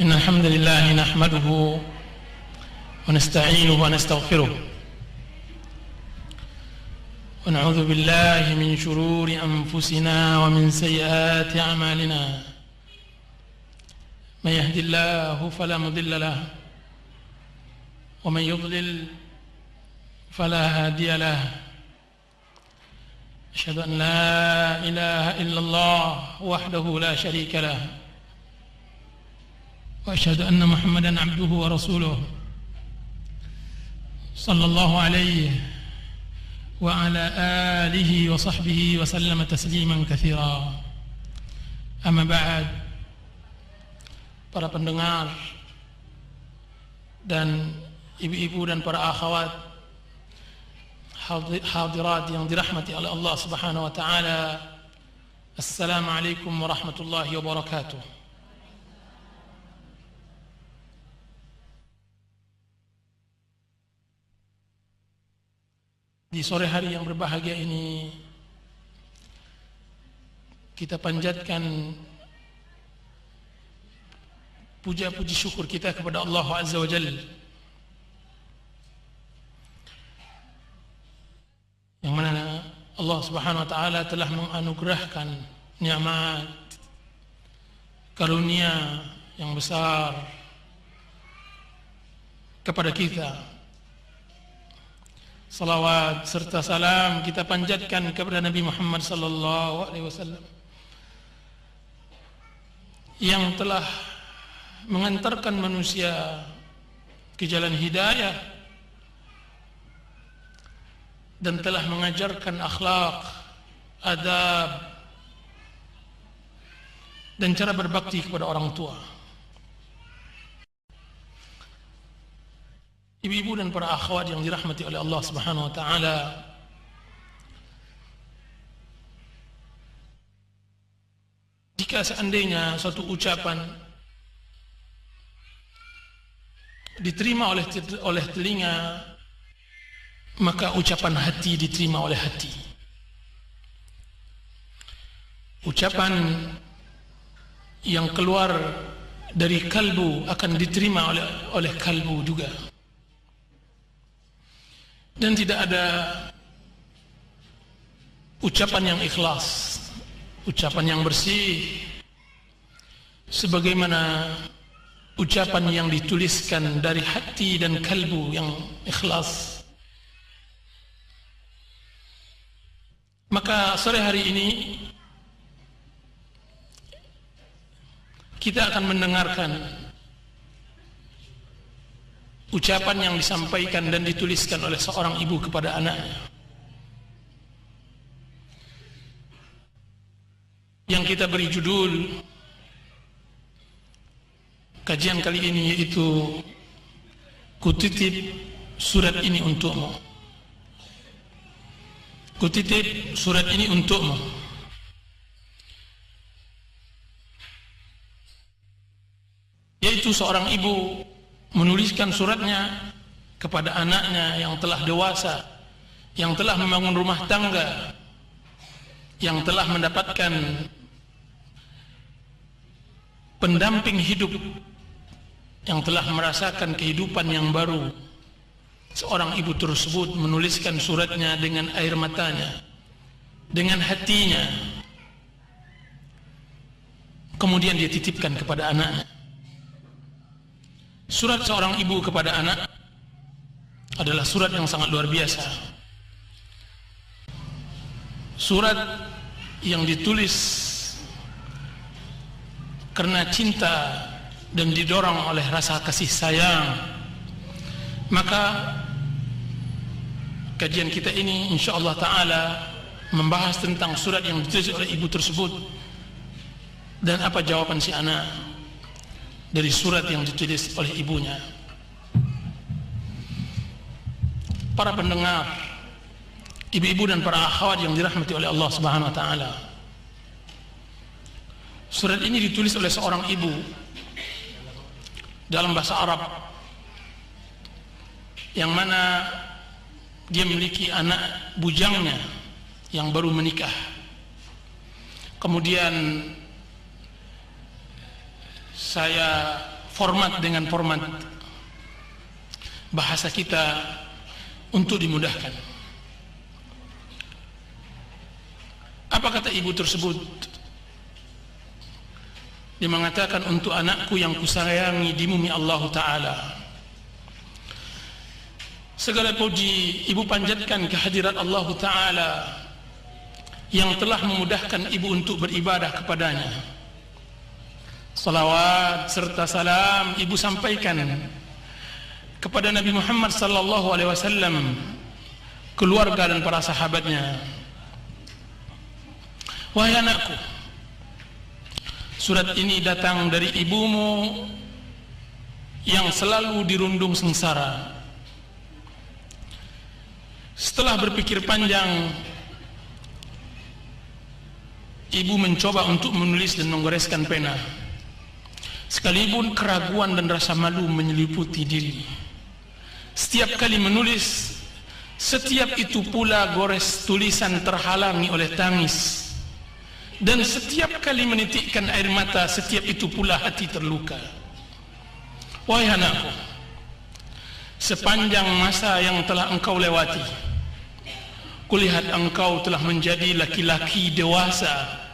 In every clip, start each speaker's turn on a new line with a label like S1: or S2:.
S1: إن الحمد لله نحمده ونستعينه ونستغفره ونعوذ بالله من شرور أنفسنا ومن سيئات أعمالنا من يهد الله فلا مضل له ومن يضلل فلا هادي له أشهد أن لا إله إلا الله وحده لا شريك له وأشهد أن محمدًا عبده ورسوله صلى الله عليه وعلى آله وصحبه وسلم تسليما كثيرا. أما بعد, para pendengar dan ibu-ibu dan para akhwat hadirat yang dirahmati oleh Allah Subhanahu wa taala, Assalamualaikum warahmatullahi wabarakatuh. Di sore hari yang berbahagia ini, kita panjatkan puja-puji syukur kita kepada Allah Azza wa Jalla, yang mana Allah Subhanahu wa taala telah menganugerahkan nikmat karunia yang besar kepada kita. Salawat serta salam kita panjatkan kepada Nabi Muhammad sallallahu alaihi wasallam yang telah mengantarkan manusia ke jalan hidayah dan telah mengajarkan akhlak, adab dan cara berbakti kepada orang tua. Ibu-ibu dan para akhwat yang dirahmati oleh Allah Subhanahu wa taala, jika seandainya suatu ucapan diterima oleh telinga, maka ucapan hati diterima oleh hati. Ucapan yang keluar dari kalbu akan diterima oleh kalbu juga. Dan tidak ada ucapan yang ikhlas, ucapan yang bersih, sebagaimana ucapan yang dituliskan dari hati dan kalbu yang ikhlas. Maka sore hari ini kita akan mendengarkan ucapan yang disampaikan dan dituliskan oleh seorang ibu kepada anaknya, yang kita beri judul kajian kali ini, yaitu Kutitip surat ini untukmu. Kutitip surat ini untukmu. Yaitu seorang ibu menuliskan suratnya kepada anaknya yang telah dewasa, yang telah membangun rumah tangga, yang telah mendapatkan pendamping hidup, yang telah merasakan kehidupan yang baru. Seorang ibu tersebut menuliskan suratnya dengan air matanya, dengan hatinya, kemudian dia titipkan kepada anaknya. Surat seorang ibu kepada anak adalah surat yang sangat luar biasa. Surat yang ditulis karena cinta dan didorong oleh rasa kasih sayang. Maka kajian kita ini insyaallah ta'ala membahas tentang surat yang ditulis oleh ibu tersebut dan apa jawaban si anak dari surat yang ditulis oleh ibunya. Para pendengar, ibu-ibu dan para akhwat yang dirahmati oleh Allah Subhanahu wa taala, surat ini ditulis oleh seorang ibu dalam bahasa Arab, yang mana dia memiliki anak bujangnya yang baru menikah. Kemudian saya format dengan format bahasa kita untuk dimudahkan. Apa kata ibu tersebut? Dia mengatakan, untuk anakku yang kusayangi di bumi Allah Ta'ala, segala puji ibu panjatkan kehadirat Allah Ta'ala yang telah memudahkan ibu untuk beribadah kepadanya. Salawat serta salam ibu sampaikan kepada Nabi Muhammad sallallahu alaihi wasallam, keluarga dan para sahabatnya. Wahai anakku, surat ini datang dari ibumu yang selalu dirundung sengsara. Setelah berpikir panjang, ibu mencoba untuk menulis dan menggoreskan pena, sekalipun keraguan dan rasa malu menyeliputi diri. Setiap kali menulis, setiap itu pula gores tulisan terhalangi oleh tangis, dan setiap kali menitikkan air mata, setiap itu pula hati terluka. Wahai anakku, sepanjang masa yang telah engkau lewati, kulihat engkau telah menjadi laki-laki dewasa,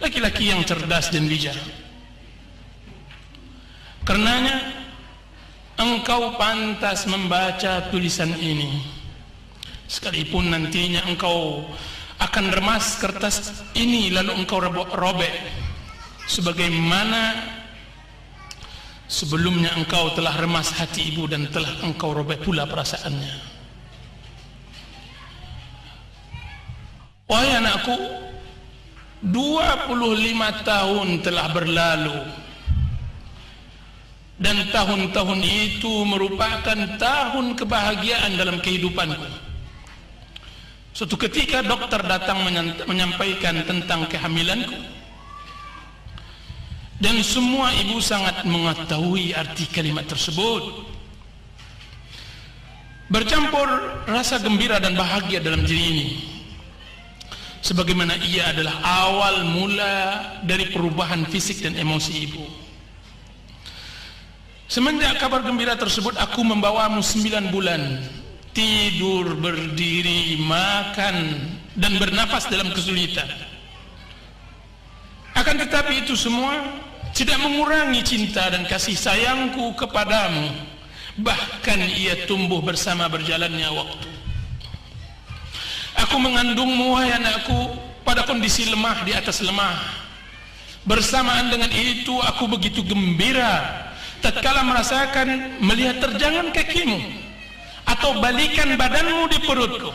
S1: laki-laki yang cerdas dan bijak. Karenanya engkau pantas membaca tulisan ini, sekalipun nantinya engkau akan remas kertas ini lalu engkau robek, sebagaimana sebelumnya engkau telah remas hati ibu dan telah engkau robek pula perasaannya. Wahai anakku, 25 tahun telah berlalu, dan tahun-tahun itu merupakan tahun kebahagiaan dalam kehidupanku. Suatu ketika dokter datang menyampaikan tentang kehamilanku, dan semua ibu sangat mengetahui arti kalimat tersebut. Bercampur rasa gembira dan bahagia dalam diri ini, sebagaimana ia adalah awal mula dari perubahan fisik dan emosi ibu. Semenjak kabar gembira tersebut, aku membawamu 9 bulan tidur, berdiri, makan, dan bernafas dalam kesulitan. Akan tetapi itu semua tidak mengurangi cinta dan kasih sayangku kepadamu. Bahkan ia tumbuh bersama berjalannya waktu. Aku mengandungmu, wahai anakku, pada kondisi lemah di atas lemah. Bersamaan dengan itu aku begitu gembira tatkala merasakan melihat terjangan kakimu atau balikan badanmu di perutku.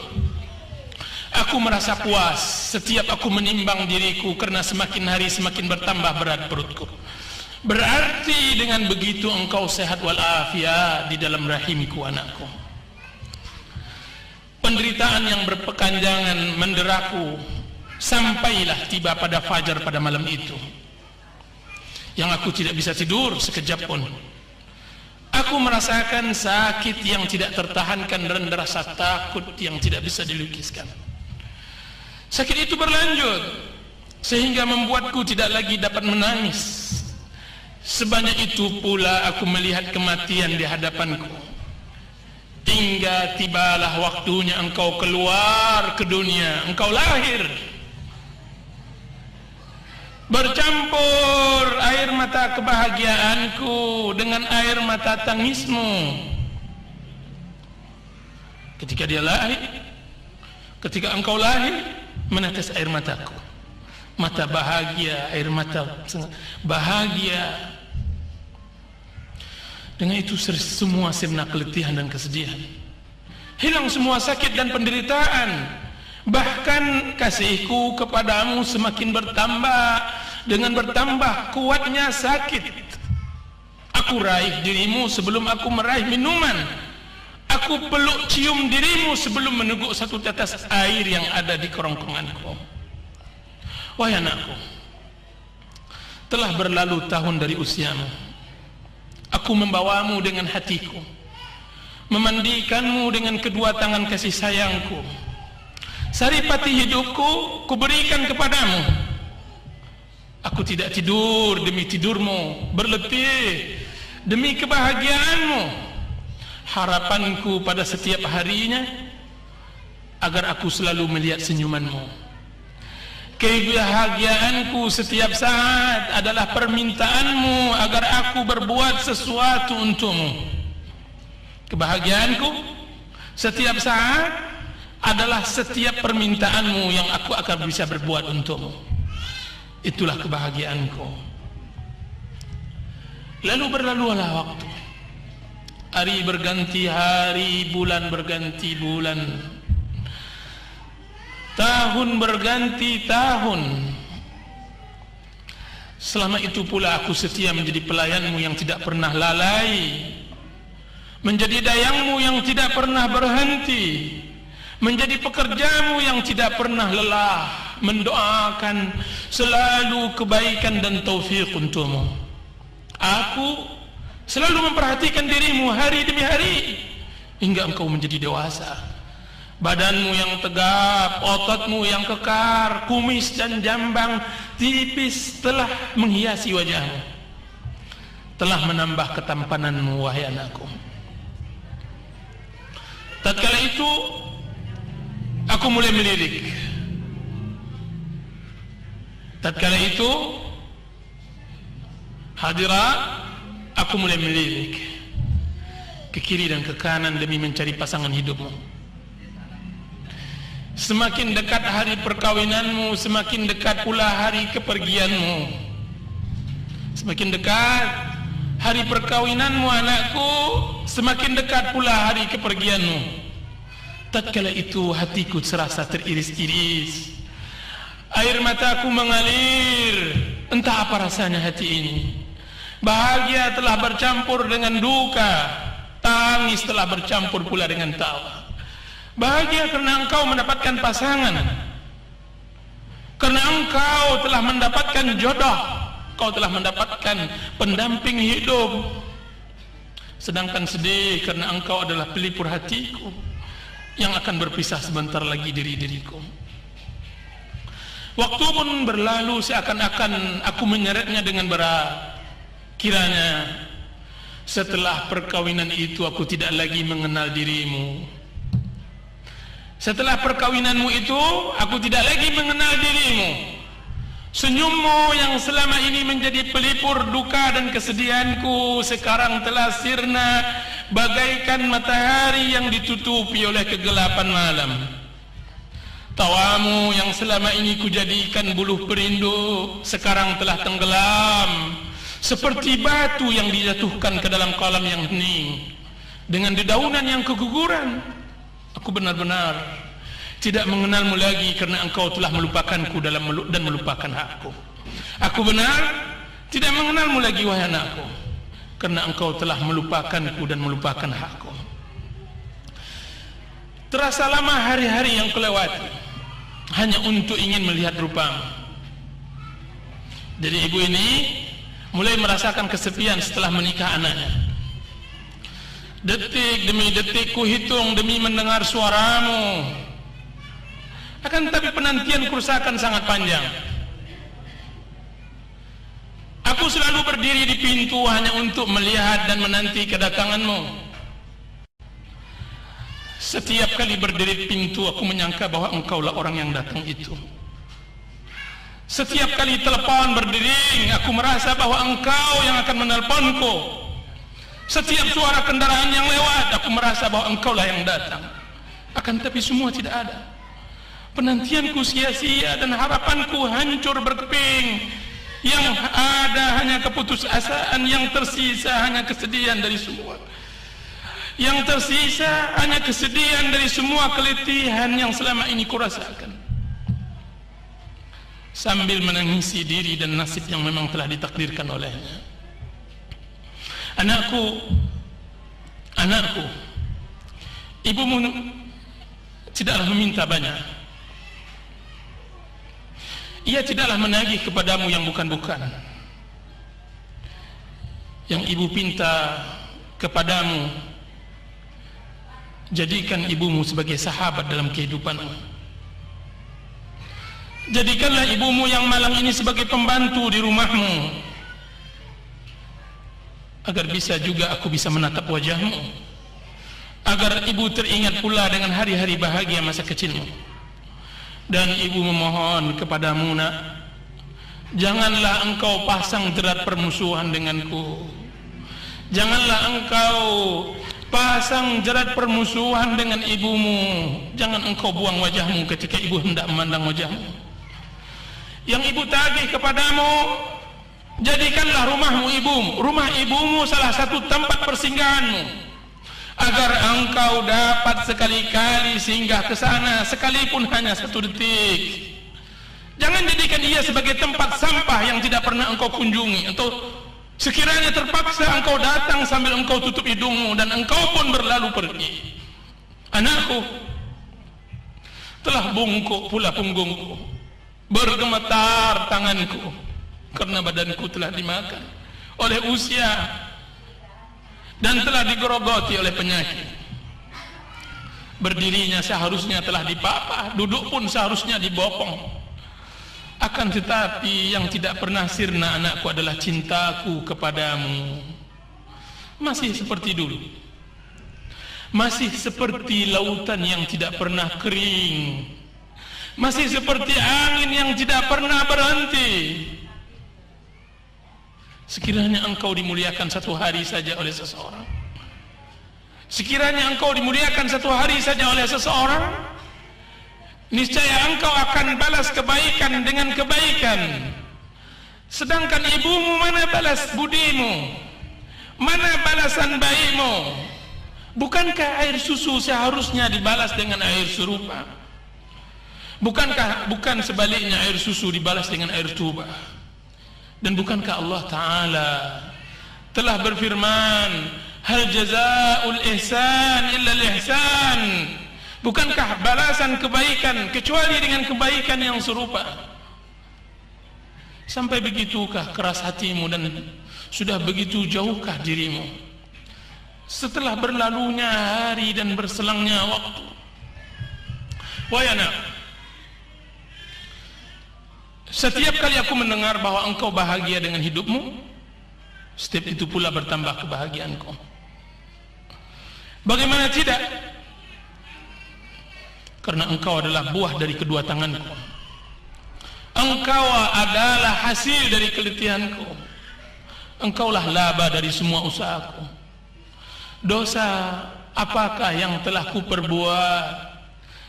S1: Aku merasa puas setiap aku menimbang diriku, karena semakin hari semakin bertambah berat perutku. Berarti dengan begitu engkau sehat walafiat di dalam rahimku, anakku. Penderitaan yang berkepanjangan menderaku sampailah tiba pada fajar pada malam itu, yang aku tidak bisa tidur sekejap pun. Aku merasakan sakit yang tidak tertahankan dan rasa takut yang tidak bisa dilukiskan. Sakit itu berlanjut sehingga membuatku tidak lagi dapat menangis. Sebanyak itu pula aku melihat kematian di hadapanku. Hingga tibalah waktunya engkau keluar ke dunia, engkau lahir. Bercampur air mata kebahagiaanku dengan air mata tangismu. Ketika dia lahir, ketika engkau lahir, menetes air mataku. Mata bahagia, air mata bahagia. Dengan itu semua sirna keletihan dan kesedihan. Hilang semua sakit dan penderitaan. Bahkan kasihku kepadamu semakin bertambah. Dengan bertambah kuatnya sakit, aku raih dirimu sebelum aku meraih minuman. Aku peluk cium dirimu sebelum meneguk satu tetes air yang ada di kerongkonganku. Wahai anakku, telah berlalu tahun dari usiamu. Aku membawamu dengan hatiku, memandikanmu dengan kedua tangan kasih sayangku. Saripati hidupku kuberikan kepadamu. Aku tidak tidur demi tidurmu, berletih demi kebahagiaanmu. Harapanku pada setiap harinya agar aku selalu melihat senyumanmu. Kebahagiaanku setiap saat adalah permintaanmu agar aku berbuat sesuatu untukmu. Kebahagiaanku setiap saat adalah setiap permintaanmu yang aku akan bisa berbuat untukmu. Itulah kebahagiaanku. Lalu berlalulah waktu. Hari berganti hari, bulan berganti bulan, tahun berganti tahun. Selama itu pula aku setia menjadi pelayanmu yang tidak pernah lalai, menjadi dayangmu yang tidak pernah berhenti, menjadi pekerjamu yang tidak pernah lelah, mendoakan selalu kebaikan dan taufik untukmu. Aku selalu memperhatikan dirimu hari demi hari hingga engkau menjadi dewasa. Badanmu yang tegap, ototmu yang kekar, kumis dan jambang tipis telah menghiasi wajahmu, telah menambah ketampananmu, wahai anakku. Tatkala itu aku mulai melirik. Tatkala itu hadirat, aku mulai melirik ke kiri dan ke kanan demi mencari pasangan hidupmu. Semakin dekat hari perkawinanmu, semakin dekat pula hari kepergianmu. Semakin dekat hari perkawinanmu anakku, semakin dekat pula hari kepergianmu. Tatkala itu hatiku serasa teriris-iris, air mataku mengalir. Entah apa rasanya hati ini. Bahagia telah bercampur dengan duka, tangis telah bercampur pula dengan tawa. Bahagia karena engkau mendapatkan pasangan, karena engkau telah mendapatkan jodoh, engkau telah mendapatkan pendamping hidup. Sedangkan sedih karena engkau adalah pelipur hatiku yang akan berpisah sebentar lagi dari diriku. Waktu pun berlalu seakan-akan aku menyeretnya dengan berat. Kiranya setelah perkawinan itu aku tidak lagi mengenal dirimu. Setelah perkawinanmu itu aku tidak lagi mengenal dirimu. Senyummu yang selama ini menjadi pelipur duka dan kesedihanku sekarang telah sirna bagaikan matahari yang ditutupi oleh kegelapan malam. Tawamu yang selama ini kujadikan buluh perindu sekarang telah tenggelam seperti batu yang dijatuhkan ke dalam kolam yang hening dengan dedaunan yang keguguran. Aku benar-benar tidak mengenalmu lagi karena engkau telah melupakanku dan melupakan aku. Aku benar tidak mengenalmu lagi, wahai anakku, karena engkau telah melupakanku dan melupakan aku. Terasa lama hari-hari yang kulewati hanya untuk ingin melihat rupamu. Jadi ibu ini mulai merasakan kesepian setelah menikah anaknya. Detik demi detik ku hitung demi mendengar suaramu. Akan tetapi penantian kerusakan sangat panjang. Aku selalu berdiri di pintu hanya untuk melihat dan menanti kedatanganmu. Setiap kali berdiri di pintu aku menyangka bahwa engkaulah orang yang datang itu. Setiap kali telepon berdering aku merasa bahwa engkau yang akan menelponku. Setiap suara kendaraan yang lewat aku merasa bahwa engkaulah yang datang. Akan tetapi semua tidak ada. Penantianku sia-sia dan harapanku hancur berkeping. Yang ada hanya keputusasaan, yang tersisa hanya kesedihan dari semua. Yang tersisa hanya kesedihan dari semua keletihan yang selama ini kurasakan. Sambil menangisi diri dan nasib yang memang telah ditakdirkan olehnya. Anakku, ibumu tidaklah meminta banyak. Ia tidaklah menagih kepadamu yang bukan-bukan. Yang ibu pinta kepadamu, jadikan ibumu sebagai sahabat dalam kehidupanmu. Jadikanlah ibumu yang malang ini sebagai pembantu di rumahmu, agar bisa juga aku bisa menatap wajahmu, agar ibu teringat pula dengan hari-hari bahagia masa kecilmu. Dan ibu memohon kepadamu, nak, janganlah engkau pasang jerat permusuhan denganku. Janganlah engkau pasang jerat permusuhan dengan ibumu. Jangan engkau buang wajahmu ketika ibu hendak memandang wajahmu. Yang ibu tagih kepadamu, jadikanlah rumah ibumu salah satu tempat persinggahanmu, agar engkau dapat sekali-kali singgah ke sana, sekalipun hanya 1 detik. Jangan jadikan ia sebagai tempat sampah yang tidak pernah engkau kunjungi, atau sekiranya terpaksa engkau datang sambil engkau tutup hidungmu dan engkau pun berlalu pergi. Anakku, telah bungkuk pula punggungku, bergemetar tanganku, karena badanku telah dimakan oleh usia dan telah digerogoti oleh penyakit. Berdirinya seharusnya telah dipapah, duduk pun seharusnya dibopong. Akan tetapi yang tidak pernah sirna, anakku, adalah cintaku kepadamu. Masih seperti dulu, masih seperti lautan yang tidak pernah kering, masih seperti angin yang tidak pernah berhenti. Sekiranya engkau dimuliakan satu hari saja oleh seseorang, sekiranya engkau dimuliakan satu hari saja oleh seseorang, niscaya engkau akan balas kebaikan dengan kebaikan. Sedangkan ibumu, mana balas budimu, mana balasan baikmu? Bukankah air susu seharusnya dibalas dengan air serupa? Bukan sebaliknya air susu dibalas dengan air tuba? Dan bukankah Allah Ta'ala telah berfirman, hal jazaa'ul ihsan illa al-ihsan? Bukankah balasan kebaikan kecuali dengan kebaikan yang serupa? Sampai begitukah keras hatimu dan sudah begitu jauhkah dirimu setelah berlalunya hari dan berselangnya waktu? Wahai anak, setiap kali aku mendengar bahwa engkau bahagia dengan hidupmu, setiap itu pula bertambah kebahagiaanku. Bagaimana tidak? Karena engkau adalah buah dari kedua tanganku. Engkau adalah hasil dari kelitihanku. Engkaulah laba dari semua usahaku. Dosa apakah yang telah kuperbuat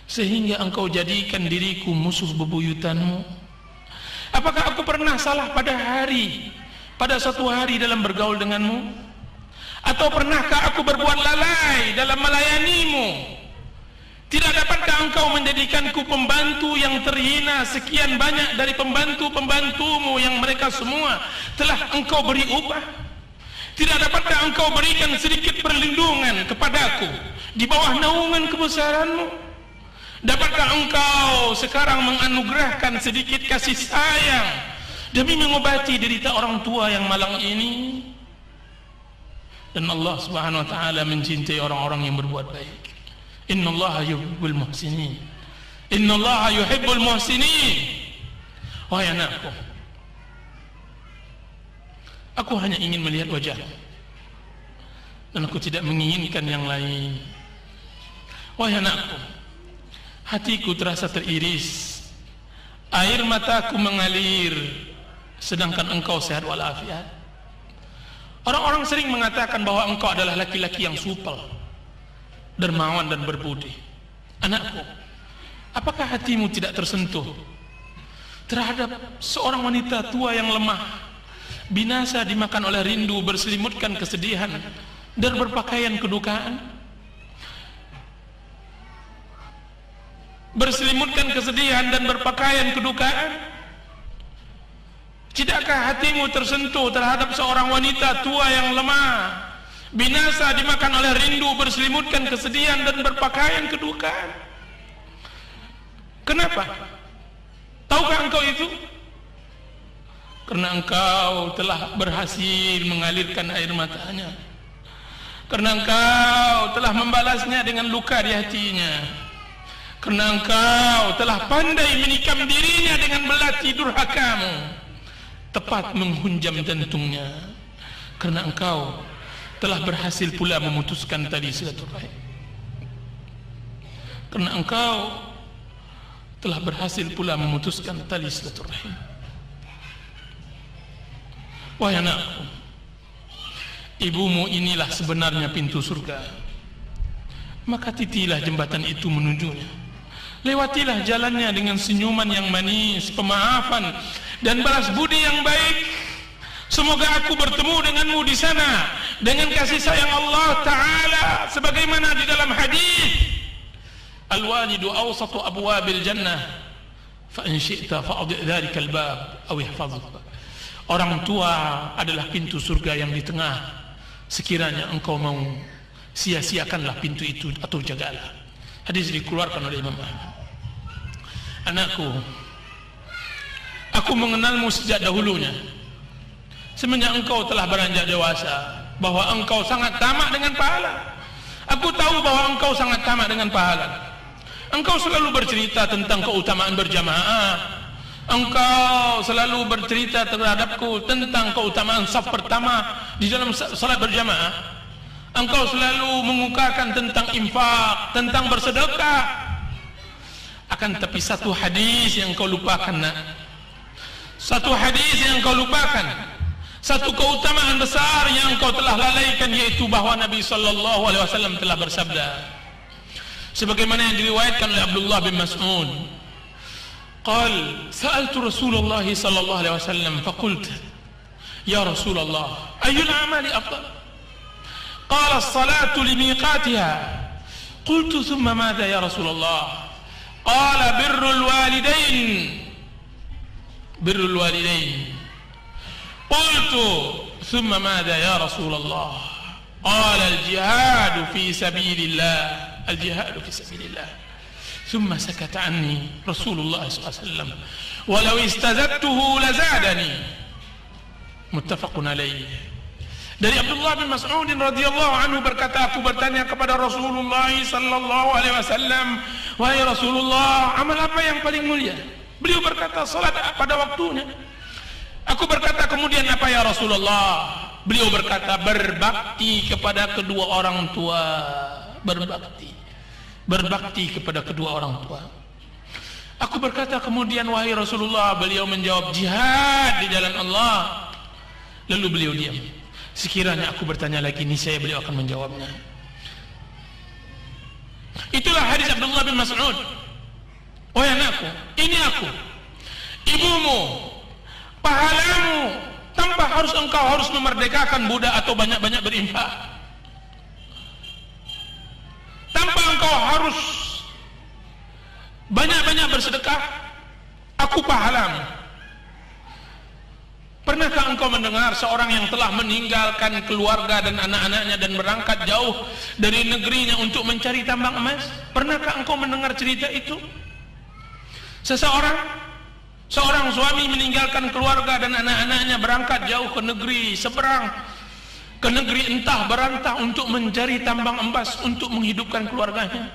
S1: sehingga engkau jadikan diriku musuh bebuyutanmu? Apakah aku pernah salah pada suatu hari dalam bergaul denganmu? Atau pernahkah aku berbuat lalai dalam melayanimu? Tidak dapatkah engkau menjadikanku pembantu yang terhina sekian banyak dari pembantu-pembantumu yang mereka semua telah engkau beri upah? Tidak dapatkah engkau berikan sedikit perlindungan kepadaku di bawah naungan kebesaranmu? Dapatkah engkau sekarang menganugerahkan sedikit kasih sayang demi mengobati derita orang tua yang malang ini? Dan Allah Subhanahu wa Ta'ala mencintai orang-orang yang berbuat baik. Innallaha yuhibbul muhsinin. Innallaha yuhibbul muhsinin. Wahai anakku, aku hanya ingin melihat wajahmu dan aku tidak menginginkan yang lain. Wahai anakku, hatiku terasa teriris, air mataku mengalir, sedangkan engkau sehat walafiat. Orang-orang sering mengatakan bahwa engkau adalah laki-laki yang supel, dermawan dan berbudi. Anakku, apakah hatimu tidak tersentuh terhadap seorang wanita tua yang lemah, binasa dimakan oleh rindu, berselimutkan kesedihan dan berpakaian kedukaan? Berselimutkan kesedihan dan berpakaian kedukaan. Tidakkah hatimu tersentuh terhadap seorang wanita tua yang lemah, binasa dimakan oleh rindu, berselimutkan kesedihan dan berpakaian kedukaan? Kenapa? Tahukah engkau itu? Karena engkau telah berhasil mengalirkan air matanya, karena engkau telah membalasnya dengan luka di hatinya, Karena engkau telah pandai menikam dirinya dengan belati durhakamu, tepat menghunjam jantungnya. Karena engkau telah berhasil pula memutuskan tali silaturahim. Karena engkau telah berhasil pula memutuskan tali silaturahim. Wahai anakku, ibumu inilah sebenarnya pintu surga. Maka titilah jembatan itu menujunya. Lewatilah jalannya dengan senyuman yang manis, pemaafan dan balas budi yang baik. Semoga aku bertemu denganmu di sana dengan kasih sayang Allah Ta'ala, sebagaimana di dalam hadis, al-walidu awsatu abwabil jannah, fa in syi'ta fa'adhi' dhalika al-bab aw ihfadhhu. Orang tua adalah pintu surga yang di tengah. Sekiranya engkau mau, sia-siakanlah pintu itu atau jagalah. Hadis dikeluarkan oleh Imam Ahmad. Anakku, aku mengenalmu sejak dahulunya. Semenjak engkau telah beranjak dewasa, bahwa engkau sangat tamak dengan pahala. Aku tahu bahwa engkau sangat tamak dengan pahala. Engkau selalu bercerita tentang keutamaan berjamaah. Engkau selalu bercerita terhadapku tentang keutamaan saf pertama di dalam salat berjamaah. Engkau selalu mengukakan tentang infak, tentang bersedekah. Akan tapi satu hadis yang kau lupakan, nak. Satu hadis yang kau lupakan. Satu keutamaan besar yang kau telah lalaikan, yaitu bahwa Nabi SAW telah bersabda, sebagaimana yang diriwayatkan oleh Abdullah bin Mas'ud, قال سألت رسول الله صلى الله عليه وسلم فقلت يا رسول الله أي الأعمال أفضل؟ قال الصلاة لميقاتها. قلت ثم ماذا يا رسول الله؟ قال بر الوالدين. قلت ثم ماذا يا رسول الله؟ قال الجهاد في سبيل الله. ثم سكت عني رسول الله صلى الله عليه وسلم ولو استزدته لزادني. متفق عليه. Dari Abdullah bin Mas'ud radhiyallahu anhu berkata, aku bertanya kepada Rasulullah sallallahu alaihi wasallam, wahai Rasulullah, amal apa yang paling mulia? Beliau berkata, salat pada waktunya. Aku berkata kemudian, apa ya Rasulullah? Beliau berkata, berbakti kepada kedua orang tua. Berbakti kepada kedua orang tua. Aku berkata kemudian, wahai Rasulullah. Beliau menjawab, jihad di jalan Allah. Lalu beliau diam. Sekiranya aku bertanya lagi, niscaya beliau akan menjawabnya. Itulah hadis Abdullah bin Mas'ud. Wahai anakku, ini aku, ibumu, pahalamu, tanpa engkau harus memerdekakan budak atau banyak-banyak berinfak, tanpa engkau harus banyak-banyak bersedekah. Aku pahalamu. Pernahkah engkau mendengar seorang yang telah meninggalkan keluarga dan anak-anaknya dan berangkat jauh dari negerinya untuk mencari tambang emas? Pernahkah engkau mendengar cerita itu? Seorang suami meninggalkan keluarga dan anak-anaknya berangkat jauh ke negeri seberang, ke negeri entah berantah untuk mencari tambang emas untuk menghidupkan keluarganya.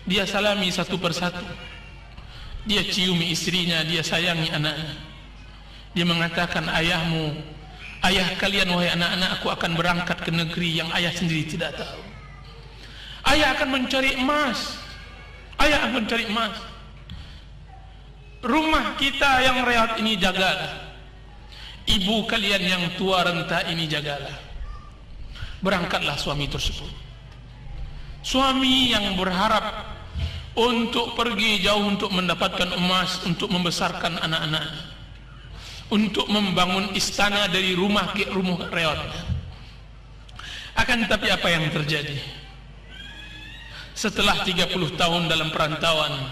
S1: Dia salami satu persatu. Dia ciumi istrinya, dia sayangi anaknya. Dia mengatakan, ayah kalian wahai anak-anak, aku akan berangkat ke negeri yang ayah sendiri tidak tahu. Ayah akan mencari emas. Rumah kita yang rehat ini jagalah. Ibu kalian yang tua renta ini jagalah. Berangkatlah suami tersebut. Suami yang berharap untuk pergi jauh untuk mendapatkan emas, untuk membesarkan anak-anaknya, untuk membangun istana dari rumah ke rumah reotnya. Akan tetapi apa yang terjadi? Setelah 30 tahun dalam perantauan,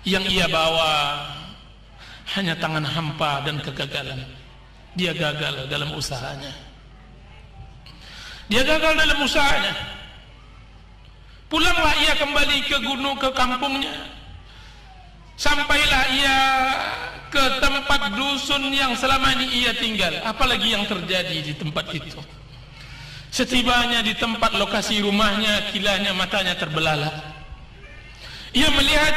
S1: yang ia bawa hanya tangan hampa dan kegagalan. Dia gagal dalam usahanya. Pulanglah ia kembali ke gunung, ke kampungnya. Sampailah ia ke tempat dusun yang selama ini ia tinggal. Apalagi yang terjadi di tempat itu? Setibanya di tempat lokasi rumahnya, kilanya matanya terbelalak. Ia melihat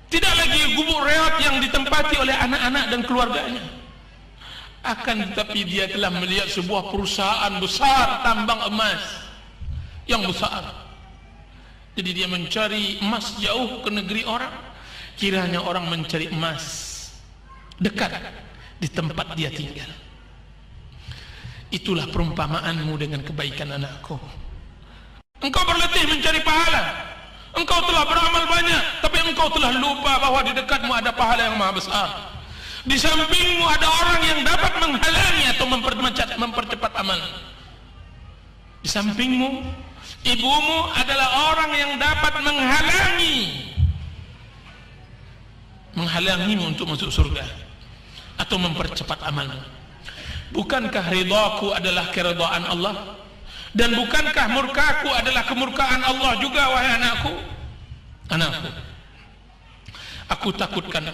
S1: tidak lagi gubuk reot yang ditempati oleh anak-anak dan keluarganya. Akan tetapi dia telah melihat sebuah perusahaan besar tambang emas yang besar. Jadi dia mencari emas jauh ke negeri orang. Kiranya orang mencari emas dekat di tempat dia tinggal. Itulah perumpamaanmu dengan kebaikan anakku. Engkau berletih mencari pahala. Engkau telah beramal banyak, tapi engkau telah lupa bahwa di dekatmu ada pahala yang maha besar. Di sampingmu ada orang yang dapat menghalangi atau mempercepat amal. Di sampingmu, ibumu adalah orang yang dapat menghalangimu untuk masuk surga atau mempercepat amalmu. Bukankah ridhaku adalah keridhaan Allah? Dan bukankah murkaku adalah kemurkaan Allah juga, wahai anakku? Anakku, aku takutkan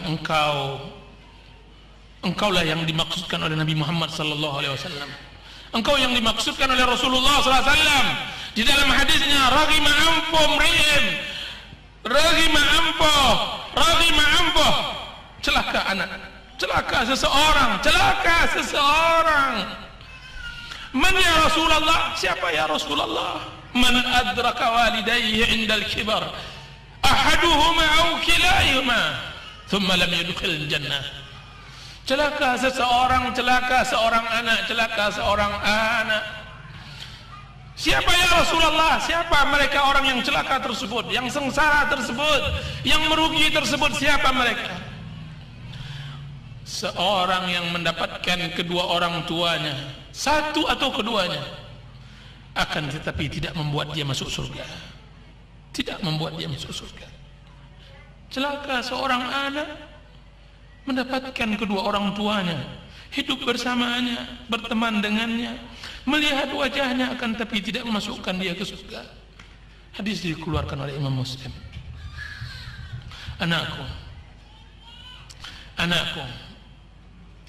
S1: engkaulah yang dimaksudkan oleh Nabi Muhammad sallallahu alaihi wasallam. Engkau yang dimaksudkan oleh Rasulullah sallallahu alaihi wasallam di dalam hadisnya, raghima ampoh, celaka anak, celaka seseorang. Man ya Rasulullah? Siapa ya Rasulullah? Man adraka walidayhi indal kibar ahaduhuma aw kilayhuma thumma lam yadkhil jannah. Celaka seseorang, celaka seorang anak, celaka seorang anak. Siapa ya Rasulullah? Siapa mereka orang yang celaka tersebut, yang sengsara tersebut, yang merugi tersebut? Siapa mereka? Seorang yang mendapatkan kedua orang tuanya, satu atau keduanya, akan tetapi tidak membuat dia masuk surga. Tidak membuat dia masuk surga. Celaka seorang anak mendapatkan kedua orang tuanya, hidup bersamanya, berteman dengannya, melihat wajahnya, akan tapi tidak memasukkan dia ke surga. Hadis dikeluarkan oleh Imam Muslim. Anakku,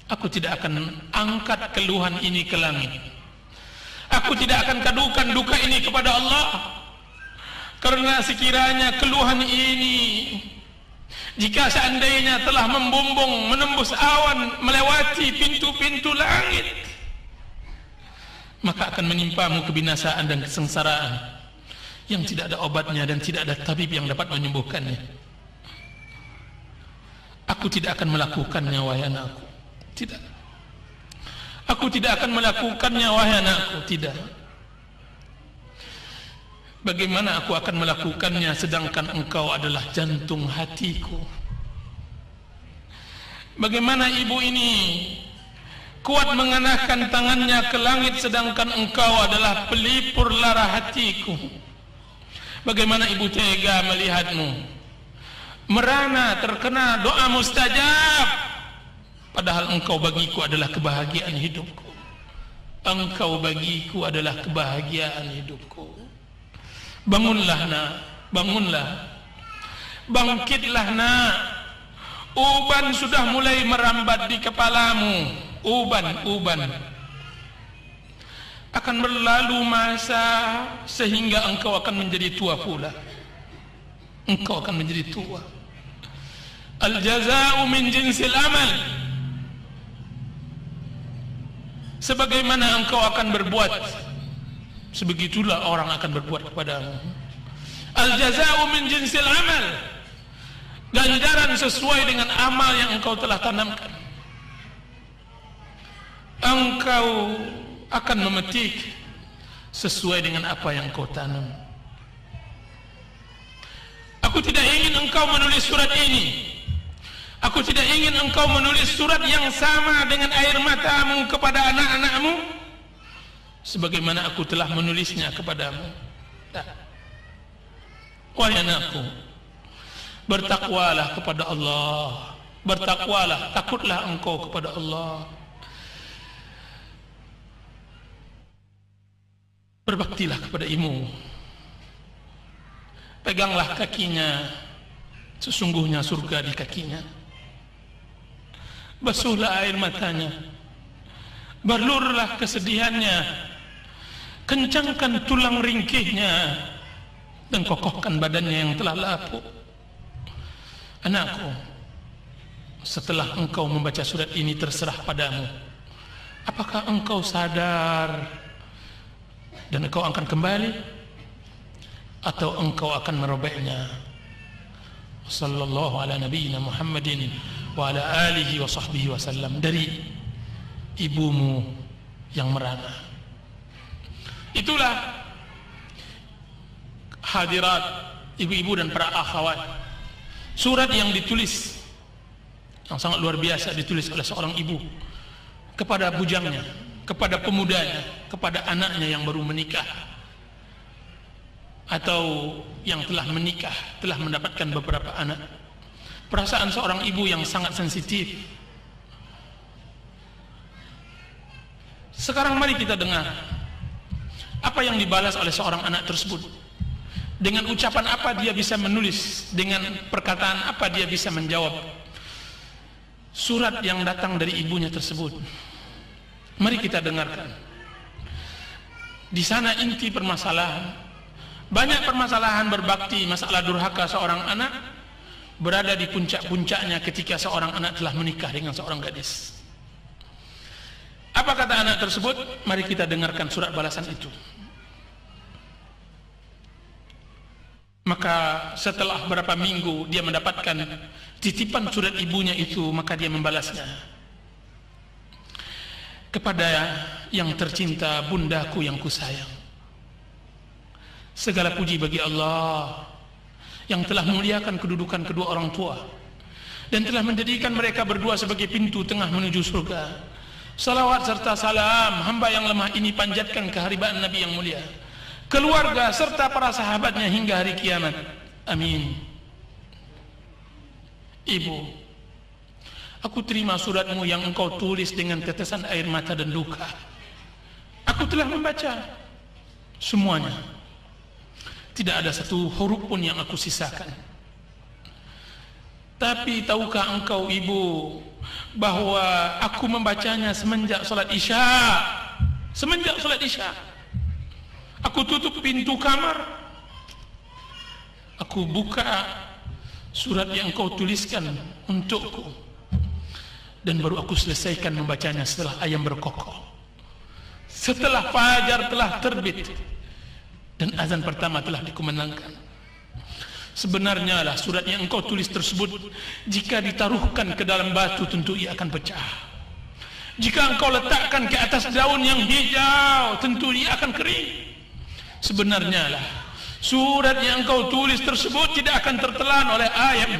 S1: aku tidak akan angkat keluhan ini ke langit. Aku tidak akan kadukan duka ini kepada Allah. Karena sekiranya keluhan ini, jika seandainya telah membumbung, menembus awan, melewati pintu-pintu langit, maka akan menimpamu kebinasaan dan kesengsaraan yang tidak ada obatnya dan tidak ada tabib yang dapat menyembuhkannya. Aku tidak akan melakukannya, wahai anakku. Tidak. Aku tidak akan melakukannya, wahai anakku. Tidak. Bagaimana aku akan melakukannya sedangkan engkau adalah jantung hatiku? Bagaimana ibu ini kuat mengenahkan tangannya ke langit sedangkan engkau adalah pelipur lara hatiku? Bagaimana ibu tega melihatmu merana terkena doa mustajab, padahal engkau bagiku adalah kebahagiaan hidupku. Engkau bagiku adalah kebahagiaan hidupku. Bangunlah nak, bangunlah, bangkitlah nak. Uban sudah mulai merambat di kepalamu. Uban akan berlalu masa sehingga engkau akan menjadi tua pula. Engkau akan menjadi tua. Al jaza'u min jinsil amal. Sebagaimana engkau akan berbuat, sebegitulah orang akan berbuat kepadamu. Al jaza'u min jinsil amal. Ganjaran sesuai dengan amal yang engkau telah tanamkan. Engkau akan memetik sesuai dengan apa yang engkau tanam. Aku tidak ingin engkau menulis surat ini. Aku tidak ingin engkau menulis surat yang sama dengan air matamu kepada anak-anakmu sebagaimana aku telah menulisnya kepadamu. Wahai anakku, bertakwalah kepada Allah. Bertakwalah, takutlah engkau kepada Allah. Berbaktilah kepada ibu. Peganglah kakinya, sesungguhnya surga di kakinya. Basuhlah air matanya, balurlah kesedihannya, kencangkan tulang ringkihnya dan kokohkan badannya yang telah lapuk. Anakku, setelah engkau membaca surat ini terserah padamu. Apakah engkau sadar dan engkau akan kembali, atau engkau akan merobeknya? Sallallahu ala nabiyyina Muhammadin wa ala alihi wa sahbihi wasallam. Dari ibumu yang merana. Itulah hadirat ibu-ibu dan para akhwat, surat yang ditulis, yang sangat luar biasa, ditulis oleh seorang ibu kepada bujangnya, kepada pemudanya, kepada anaknya yang baru menikah atau yang telah menikah, telah mendapatkan beberapa anak. Perasaan seorang ibu yang sangat sensitif. Sekarang mari kita dengar apa yang dibalas oleh seorang anak tersebut. Dengan ucapan apa dia bisa menulis, dengan perkataan apa dia bisa menjawab surat yang datang dari ibunya tersebut. Mari kita dengarkan. Di sana inti permasalahan. Banyak permasalahan berbakti, masalah durhaka seorang anak berada di puncak-puncaknya ketika seorang anak telah menikah dengan seorang gadis. Apa kata anak tersebut? Mari kita dengarkan surat balasan itu. Maka setelah beberapa minggu dia mendapatkan titipan surat ibunya itu, maka dia membalasnya. Kepada yang tercinta, bundaku yang kusayang, segala puji bagi Allah yang telah memuliakan kedudukan kedua orang tua dan telah menjadikan mereka berdua sebagai pintu tengah menuju surga. Salawat serta salam hamba yang lemah ini panjatkan keharibaan Nabi yang mulia, keluarga serta para sahabatnya hingga hari kiamat. Amin. Ibu, aku terima suratmu yang engkau tulis dengan tetesan air mata dan duka. Aku telah membaca semuanya. Tidak ada satu huruf pun yang aku sisakan. Tapi tahukah engkau ibu bahwa aku membacanya semenjak salat Isya. Semenjak salat Isya aku tutup pintu kamar, aku buka surat yang kau tuliskan untukku, dan baru aku selesaikan membacanya setelah ayam berkokok, setelah fajar telah terbit dan azan pertama telah dikumandangkan. Sebenarnya lah surat yang engkau tulis tersebut, jika ditaruhkan ke dalam batu tentu ia akan pecah. Jika engkau letakkan ke atas daun yang hijau tentu ia akan kering. Sebenarnya lah surat yang engkau tulis tersebut tidak akan tertelan oleh ayam,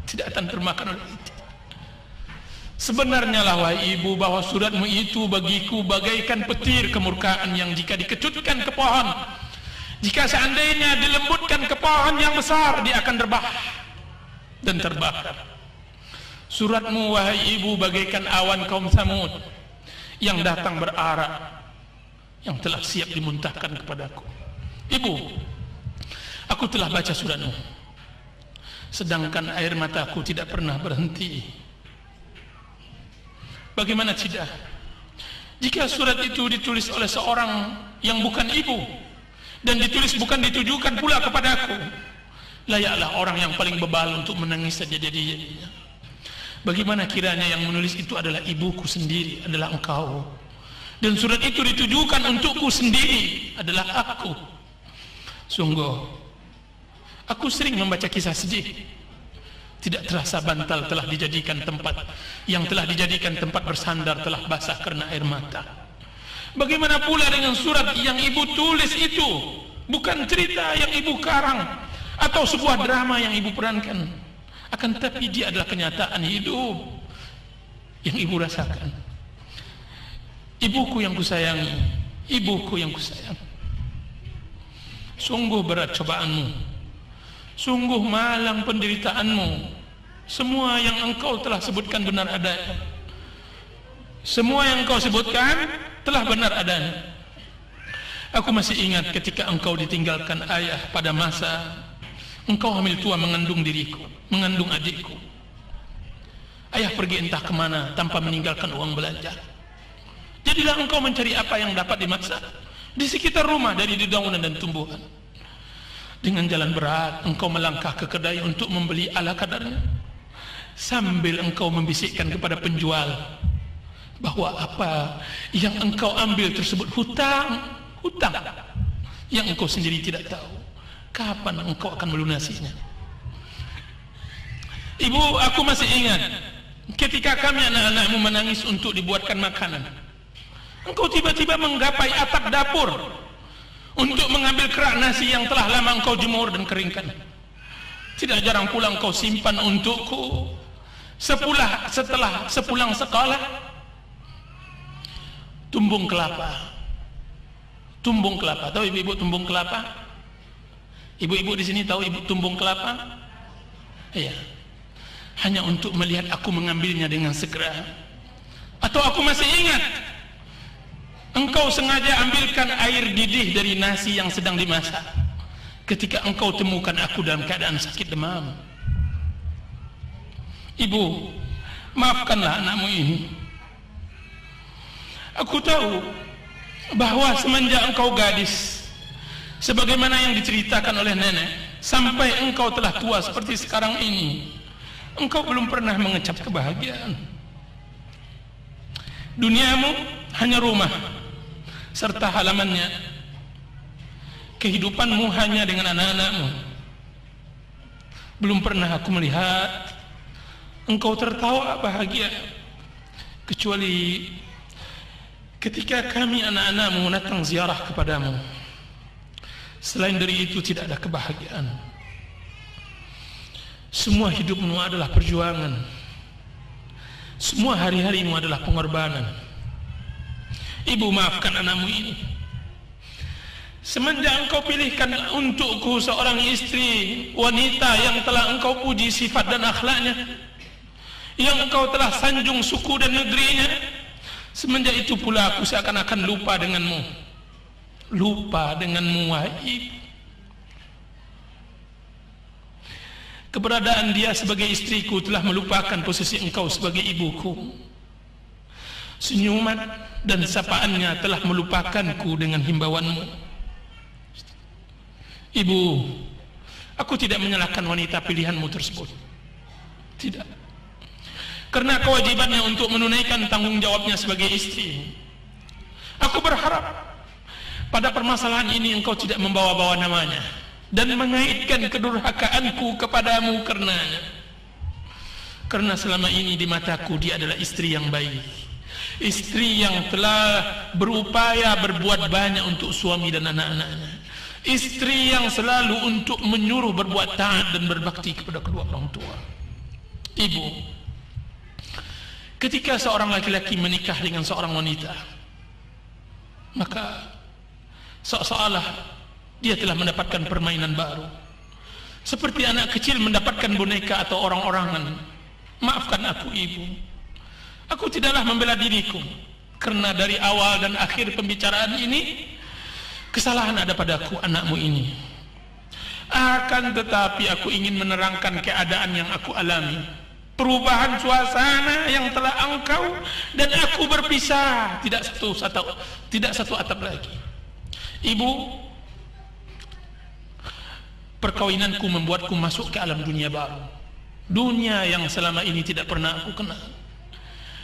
S1: tidak akan termakan oleh itu. Sebenarnya lah wahai ibu bahwa suratmu itu bagiku bagaikan petir kemurkaan yang jika dikecutkan ke pohon, jika seandainya dilembutkan ke pohon yang besar, dia akan rebah dan terbakar. Suratmu wahai ibu bagaikan awan kaum Samud yang datang berarak, yang telah siap dimuntahkan kepadaku. Ibu, aku telah baca suratmu, sedangkan air mataku tidak pernah berhenti. Bagaimana tidak jika surat itu ditulis oleh seorang yang bukan ibu, dan ditulis bukan ditujukan pula kepadaku? Layaklah orang yang paling bebal untuk menangis saja jadinya. Bagaimana kiranya yang menulis itu adalah ibuku sendiri, adalah engkau, dan surat itu ditujukan untukku sendiri, adalah aku. Sungguh aku sering membaca kisah sedih. Tidak terasa bantal telah dijadikan tempat, yang telah dijadikan tempat bersandar telah basah karena air mata. Bagaimana pula dengan surat yang ibu tulis itu? Bukan cerita yang ibu karang atau sebuah drama yang ibu perankan, akan tetapi dia adalah kenyataan hidup yang ibu rasakan. Ibuku yang kusayangi, ibuku yang kusayang. Sungguh berat cobaanmu, sungguh malang penderitaanmu. Semua yang engkau telah sebutkan benar adanya. Semua yang engkau sebutkan telah benar adanya. Aku masih ingat ketika engkau ditinggalkan ayah pada masa engkau hamil tua mengandung diriku, mengandung adikku. Ayah pergi entah kemana tanpa meninggalkan uang belanja. Jadilah engkau mencari apa yang dapat dimasak di sekitar rumah, dari dedaunan dan tumbuhan. Dengan jalan berat engkau melangkah ke kedai untuk membeli ala kadarnya, sambil engkau membisikkan kepada penjual bahwa apa yang engkau ambil tersebut hutang yang engkau sendiri tidak tahu kapan engkau akan melunasinya. Ibu, aku masih ingat ketika kami anak-anakmu menangis untuk dibuatkan makanan, engkau tiba-tiba menggapai atap dapur untuk mengambil kerak nasi yang telah lama engkau jemur dan keringkan. Tidak jarang pula engkau simpan untukku setelah sepulang sekolah tumbung kelapa. Tahu ibu-ibu tumbung kelapa? Ibu-ibu di sini tahu ibu tumbung kelapa? Iya. Hanya untuk melihat aku mengambilnya dengan segera. Atau aku masih ingat engkau sengaja ambilkan air didih dari nasi yang sedang dimasak ketika engkau temukan aku dalam keadaan sakit demam. Ibu, maafkanlah anakmu ini. Aku tahu bahwa semenjak engkau gadis, sebagaimana yang diceritakan oleh nenek, sampai engkau telah tua seperti sekarang ini, engkau belum pernah mengecap kebahagiaan. Duniamu hanya rumah serta halamannya. Kehidupanmu hanya dengan anak-anakmu. Belum pernah aku melihat engkau tertawa bahagia, kecuali ketika kami anak-anakmu datang ziarah kepadamu. Selain dari itu tidak ada kebahagiaan. Semua hidupmu adalah perjuangan. Semua hari-harimu adalah pengorbanan. Ibu, maafkan anakmu ini. Semenjak engkau pilihkan untukku seorang istri wanita yang telah engkau puji sifat dan akhlaknya, yang engkau telah sanjung suku dan negerinya, semenjak itu pula aku seakan-akan lupa denganmu. Lupa denganmu, wahai ibu. Keberadaan dia sebagai istriku telah melupakan posisi engkau sebagai ibuku. Senyuman dan sapaannya telah melupakanku dengan himbauanmu. Ibu, aku tidak menyalahkan wanita pilihanmu tersebut. Tidak. Karena kewajibannya untuk menunaikan tanggung jawabnya sebagai istri. Aku berharap pada permasalahan ini engkau tidak membawa-bawa namanya dan mengaitkan kedurhakaanku kepadamu karenanya. Karena selama ini di mataku dia adalah istri yang baik, istri yang telah berupaya berbuat banyak untuk suami dan anak-anaknya, istri yang selalu untuk menyuruh berbuat taat dan berbakti kepada kedua orang tua. Ibu, ketika seorang laki-laki menikah dengan seorang wanita, maka seolah-olah dia telah mendapatkan permainan baru, seperti anak kecil mendapatkan boneka atau orang-orangan. Maafkan aku, ibu, aku tidaklah membela diriku, karena dari awal dan akhir pembicaraan ini kesalahan ada padaku, anakmu ini. Akan tetapi aku ingin menerangkan keadaan yang aku alami, perubahan suasana yang telah engkau dan aku berpisah, tidak satu atap lagi. Ibu, perkawinanku membuatku masuk ke alam dunia baru, dunia yang selama ini tidak pernah aku kenal,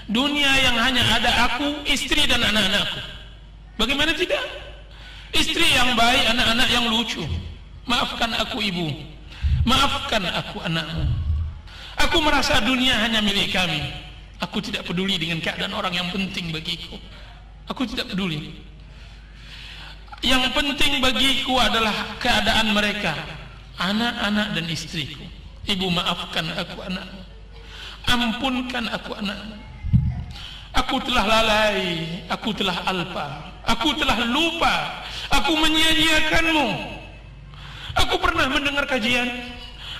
S1: dunia yang hanya ada aku, istri dan anak-anakku. Bagaimana tidak? Istri yang baik, anak-anak yang lucu. Maafkan aku, ibu, maafkan aku, anakmu. Aku merasa dunia hanya milik kami. Aku tidak peduli dengan keadaan orang yang penting bagiku. Aku tidak peduli. Yang penting bagiku adalah keadaan mereka, anak-anak dan istriku. Ibu, maafkan aku, anakmu. Ampunkan aku, anakmu. Aku telah lalai, aku telah alpa, aku telah lupa, aku menyia-nyiakanmu. Aku pernah mendengar kajian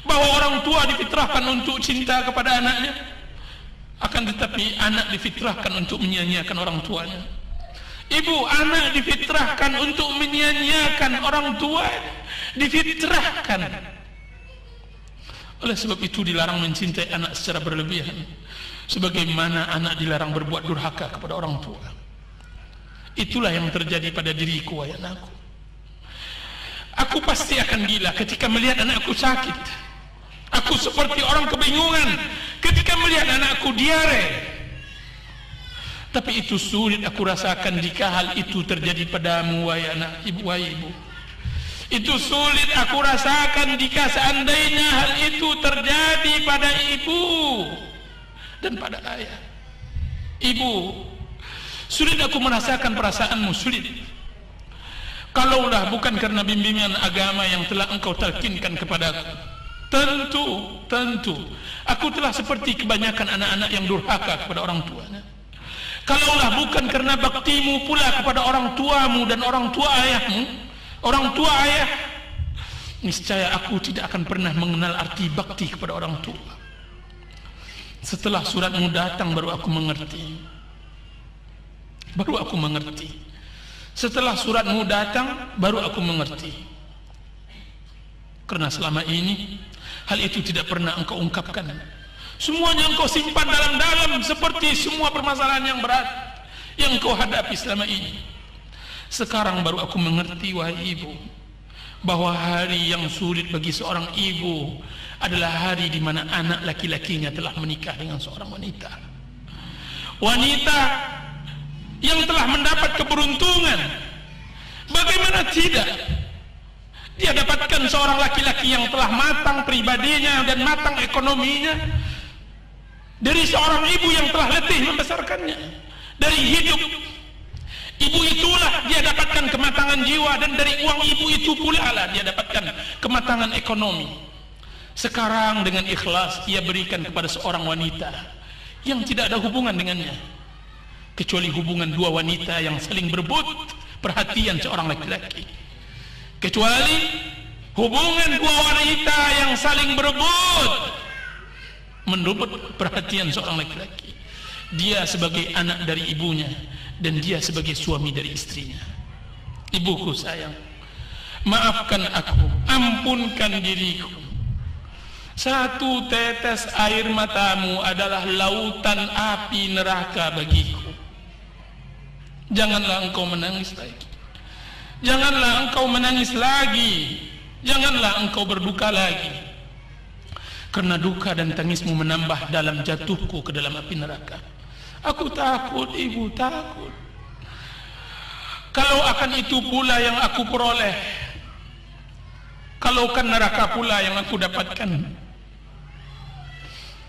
S1: bahwa orang tua difitrahkan untuk cinta kepada anaknya, akan tetapi anak difitrahkan untuk menyia-nyiakan orang tuanya. Ibu, anak difitrahkan untuk menyia-nyiakan orang tua, difitrahkan. Oleh sebab itu dilarang mencintai anak secara berlebihan, sebagaimana anak dilarang berbuat durhaka kepada orang tua. Itulah yang terjadi pada diriku, wahai anakku. Aku pasti akan gila ketika melihat anakku sakit. Aku seperti orang kebingungan ketika melihat anakku diare. Tapi itu sulit aku rasakan jika hal itu terjadi padamu, wahai anak ibu, wahai ibu. Itu sulit aku rasakan jika seandainya hal itu terjadi pada ibu dan pada ayah. Ibu, sulit aku merasakan perasaanmu, sulit. Kalaulah bukan karena bimbingan agama yang telah engkau talkinkan kepadaku, tentu aku telah seperti kebanyakan anak-anak yang durhaka kepada orang tuanya. Kalaulah bukan karena baktimu pula kepada orang tuamu dan orang tua ayahmu, orang tua ayah, niscaya aku tidak akan pernah mengenal arti bakti kepada orang tua. Setelah suratmu datang baru aku mengerti. Setelah suratmu datang baru aku mengerti. Karena selama ini hal itu tidak pernah engkau ungkapkan. Semuanya engkau simpan dalam-dalam seperti semua permasalahan yang berat yang engkau hadapi selama ini. Sekarang baru aku mengerti, wahai ibu, bahwa hari yang sulit bagi seorang ibu adalah hari di mana anak laki-lakinya telah menikah dengan seorang wanita. Wanita yang telah mendapat keberuntungan. Bagaimana tidak? Dia dapatkan seorang laki-laki yang telah matang pribadinya dan matang ekonominya dari seorang ibu yang telah letih membesarkannya. Dari hidup ibu itulah dia dapatkan kematangan jiwa, dan dari uang ibu itu pula lah dia dapatkan kematangan ekonomi. Sekarang dengan ikhlas ia berikan kepada seorang wanita yang tidak ada hubungan dengannya, kecuali hubungan dua wanita yang saling berebut perhatian seorang laki-laki. Kecuali hubungan dua wanita yang saling berebut merebut perhatian seorang laki-laki. Dia sebagai anak dari ibunya dan dia sebagai suami dari istrinya. Ibuku sayang, maafkan aku, ampunkan diriku. Satu tetes air matamu adalah lautan api neraka bagiku. Janganlah engkau menangis lagi. Janganlah engkau menangis lagi. Janganlah engkau berduka lagi. Karena duka dan tangismu menambah dalam jatuhku ke dalam api neraka. Aku takut, ibu, takut. Kalau akan itu pula yang aku peroleh, kalau kan neraka pula yang aku dapatkan,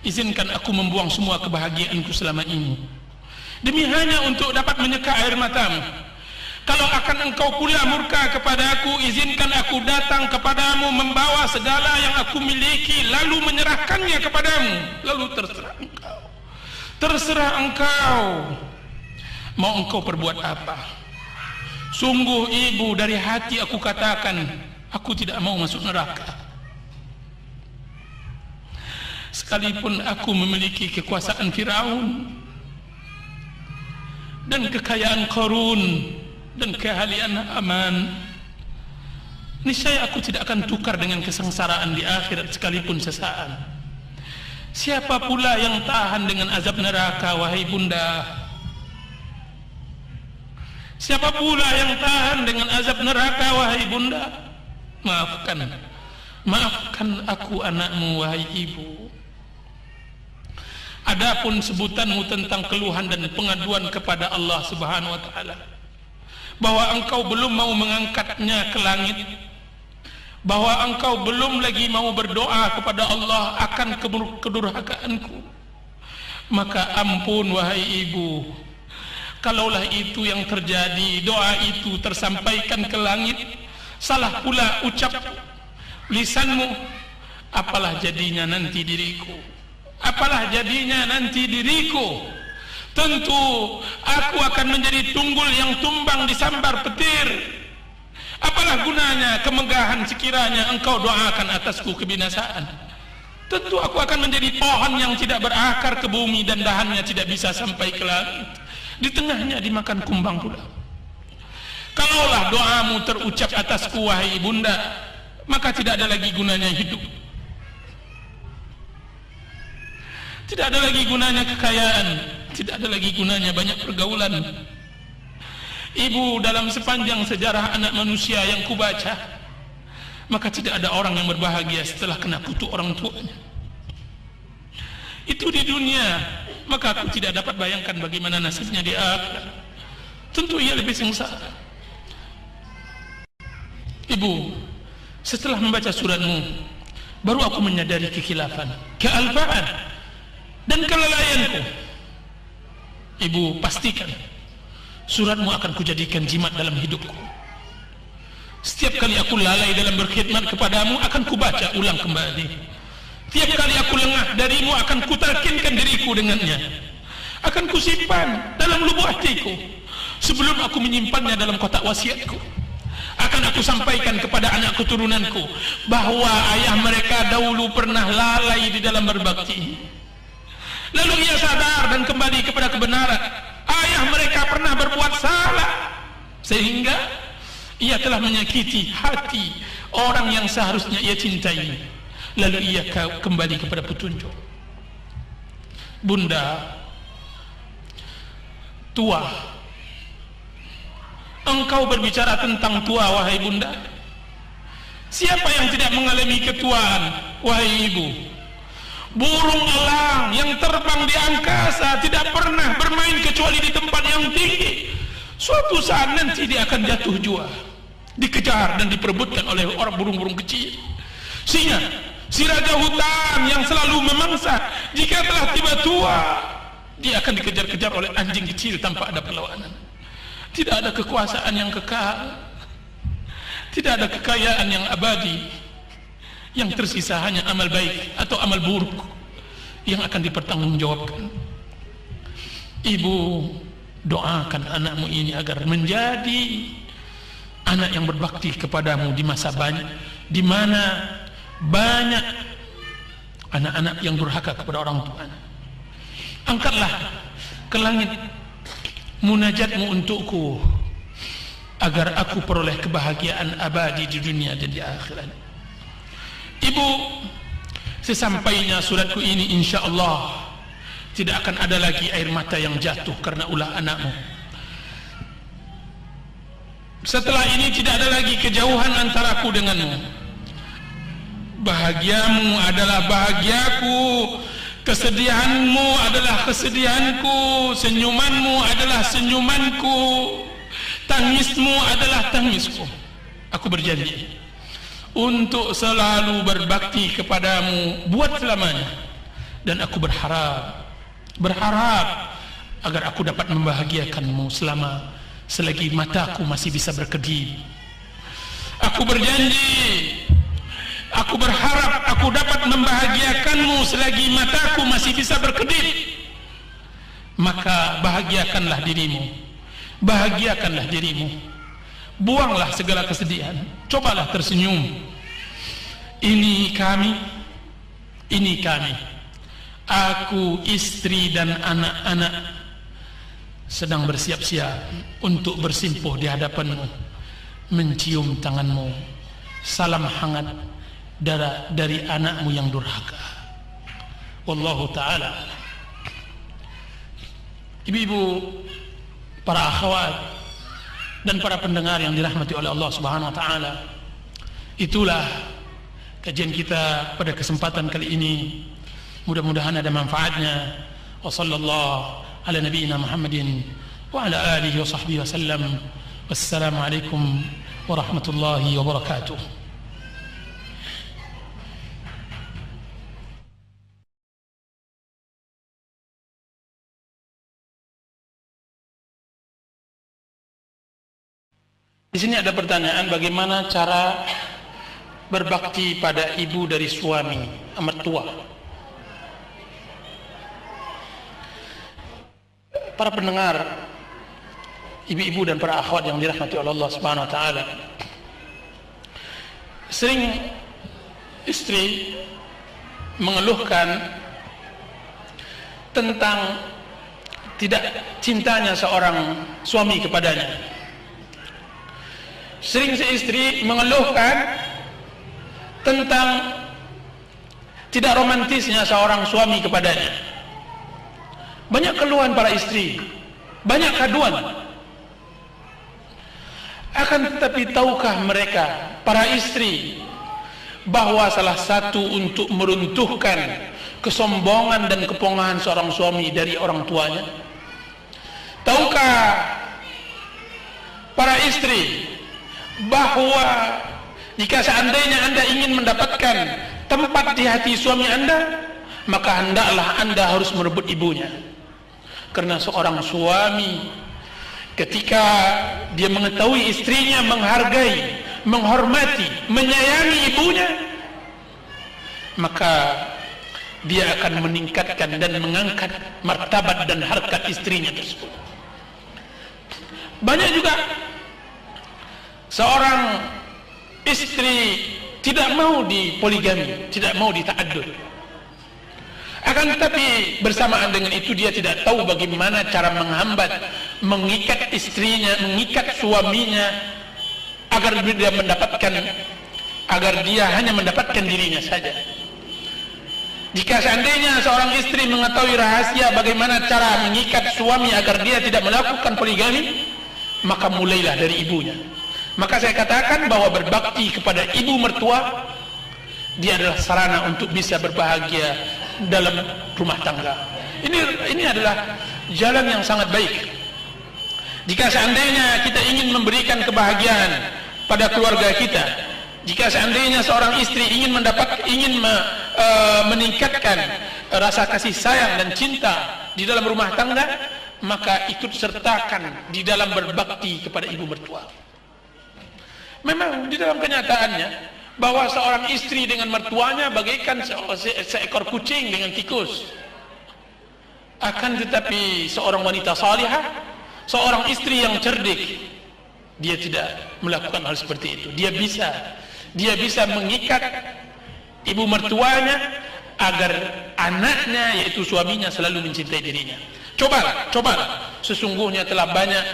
S1: izinkan aku membuang semua kebahagiaanku selama ini demi hanya untuk dapat menyeka air matamu. Kalau akan engkau pula murka kepada aku, izinkan aku datang kepadamu membawa segala yang aku miliki, lalu menyerahkannya kepadamu. Lalu terserah engkau mau engkau perbuat apa. Sungguh ibu, dari hati aku katakan, aku tidak mau masuk neraka. Sekalipun aku memiliki kekuasaan Firaun dan kekayaan Qarun dan keahlian Haman, niscaya aku tidak akan tukar dengan kesengsaraan di akhirat sekalipun sesaat. Siapa pula yang tahan dengan azab neraka, wahai bunda? Siapa pula yang tahan dengan azab neraka, wahai bunda? Maafkan aku anakmu, wahai ibu. Adapun sebutanmu tentang keluhan dan pengaduan kepada Allah Subhanahu wa taala, bahwa engkau belum mau mengangkatnya ke langit, bahwa engkau belum lagi mau berdoa kepada Allah akan kedurhakaanku, maka ampun wahai ibu, kalaulah itu yang terjadi, doa itu tersampaikan ke langit, salah pula ucap lisanmu, apalah jadinya nanti diriku? Apalah jadinya nanti diriku? Tentu aku akan menjadi tunggul yang tumbang disambar petir. Apalah gunanya kemegahan sekiranya engkau doakan atasku kebinasaan? Tentu aku akan menjadi pohon yang tidak berakar ke bumi dan dahannya tidak bisa sampai ke langit. Di tengahnya dimakan kumbang pula. Kalaulah doamu terucap atasku wahai bunda, maka tidak ada lagi gunanya hidup. Tidak ada lagi gunanya kekayaan, tidak ada lagi gunanya banyak pergaulan. Ibu, dalam sepanjang sejarah anak manusia yang kubaca, maka tidak ada orang yang berbahagia setelah kena kutuk orang tuanya. Itu di dunia, maka aku tidak dapat bayangkan bagaimana nasibnya di akhirat. Tentu ia lebih sengsara. Ibu, setelah membaca suratmu, baru aku menyadari kekhilafan, kealpaan, dan kelalaianku. Ibu, pastikan suratmu akan kujadikan jimat dalam hidupku. Setiap kali aku lalai dalam berkhidmat kepadamu, akan kubaca ulang kembali. Tiap kali aku lengah darimu, akan kutalkinkan diriku dengannya. Akan kusimpan dalam lubuk hatiku sebelum aku menyimpannya dalam kotak wasiatku. Akan aku sampaikan kepada anak keturunanku bahwa ayah mereka dahulu pernah lalai di dalam berbakti, lalu ia sadar dan kembali kepada kebenaran. Ayah mereka pernah berbuat salah sehingga ia telah menyakiti hati orang yang seharusnya ia cintai, lalu ia kembali kepada petunjuk. Bunda, tua, engkau berbicara tentang tua, wahai bunda. Siapa yang tidak mengalami ketuaan, wahai ibu? Burung elang yang terbang di angkasa tidak pernah bermain kecuali di tempat yang tinggi. Suatu saat nanti dia akan jatuh jua, dikejar dan diperebutkan oleh orang burung-burung kecil. Singa, si raja hutan yang selalu memangsa, jika telah tiba tua, dia akan dikejar-kejar oleh anjing kecil tanpa ada perlawanan. Tidak ada kekuasaan yang kekal, tidak ada kekayaan yang abadi. Yang tersisa hanya amal baik atau amal buruk yang akan dipertanggungjawabkan. Ibu, doakan anakmu ini agar menjadi anak yang berbakti kepadamu di masa banyak, di mana banyak anak-anak yang durhaka kepada orang tuanya. Angkatlah ke langit munajatmu untukku agar aku peroleh kebahagiaan abadi di dunia dan di akhirat. Ibu, sesampainya suratku ini, insya Allah tidak akan ada lagi air mata yang jatuh karena ulah anakmu. Setelah ini tidak ada lagi kejauhan antaraku denganmu. Bahagiamu adalah bahagiaku, kesedihanmu adalah kesedihanku, senyumanmu adalah senyumanku, tangismu adalah tangisku. Aku berjanji untuk selalu berbakti kepadamu buat selamanya, dan aku berharap agar aku dapat membahagiakanmu selagi mataku masih bisa berkedip. Aku berjanji, aku berharap aku dapat membahagiakanmu selagi mataku masih bisa berkedip. Maka bahagiakanlah dirimu, bahagiakanlah dirimu. Buanglah segala kesedihan, cobalah tersenyum. Ini kami, aku, istri dan anak-anak sedang bersiap-siap untuk bersimpuh di hadapanmu, mencium tanganmu. Salam hangat dari anakmu yang durhaka. Wallahu ta'ala. Ibu-ibu, para akhwat dan para pendengar yang dirahmati oleh Allah Subhanahu wa taala, itulah kajian kita pada kesempatan kali ini. Mudah-mudahan ada manfaatnya. Wa sallallahu ala nabiyyina Muhammadin wa ala alihi wa sahbihi wasallam. Wassalamu alaikum warahmatullahi wabarakatuh. Di sini ada pertanyaan, bagaimana cara berbakti pada ibu dari suami, mertua. Para pendengar, ibu-ibu dan para akhwat yang dirahmati oleh Allah Subhanahu wa taala, sering istri mengeluhkan tentang tidak cintanya seorang suami kepadanya. Sering si istri mengeluhkan tentang tidak romantisnya seorang suami kepadanya. Banyak keluhan para istri, banyak kaduan. Akan tetapi tahukah mereka, para istri, bahwa salah satu untuk meruntuhkan kesombongan dan kepongahan seorang suami dari orang tuanya? Tahukah para istri bahwa jika seandainya Anda ingin mendapatkan tempat di hati suami Anda, maka hendaklah Anda harus merebut ibunya? Karena seorang suami ketika dia mengetahui istrinya menghargai, menghormati, menyayangi ibunya, maka dia akan meningkatkan dan mengangkat martabat dan harkat istrinya tersebut. Banyak juga seorang istri tidak mau dipoligami, tidak mau dita'addud. Akan tetapi bersamaan dengan itu dia tidak tahu bagaimana cara menghambat, mengikat istrinya, mengikat suaminya agar dia hanya mendapatkan dirinya saja. Jika seandainya seorang istri mengetahui rahasia bagaimana cara mengikat suami agar dia tidak melakukan poligami, maka mulailah dari ibunya. Maka saya katakan bahwa berbakti kepada ibu mertua, dia adalah sarana untuk bisa berbahagia dalam rumah tangga. Ini adalah jalan yang sangat baik. Jika seandainya kita ingin memberikan kebahagiaan pada keluarga kita, jika seandainya seorang istri ingin meningkatkan rasa kasih sayang dan cinta di dalam rumah tangga, maka ikut sertakan di dalam berbakti kepada ibu mertua. Memang di dalam kenyataannya bahwa seorang istri dengan mertuanya bagaikan seekor kucing dengan tikus. Akan tetapi seorang wanita salihah, seorang istri yang cerdik, dia tidak melakukan hal seperti itu. Dia bisa mengikat ibu mertuanya agar anaknya, yaitu suaminya, selalu mencintai dirinya. Cobalah. Sesungguhnya telah banyak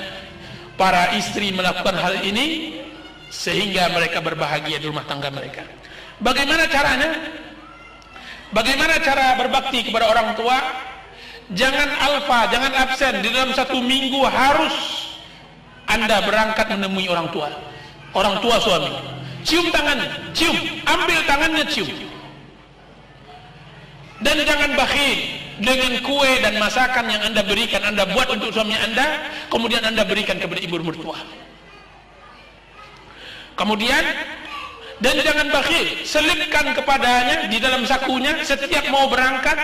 S1: para istri melakukan hal ini sehingga mereka berbahagia di rumah tangga mereka. Bagaimana caranya? Bagaimana cara berbakti kepada orang tua? Jangan jangan absen. Di dalam 1 minggu harus Anda berangkat menemui orang tua suami. Cium tangannya, ambil tangannya, cium. Dan jangan bakhil dengan kue dan masakan yang Anda berikan, Anda buat untuk suami Anda, kemudian Anda berikan kepada ibu mertua. Kemudian, dan jangan bakhil, selipkan kepadanya di dalam sakunya setiap mau berangkat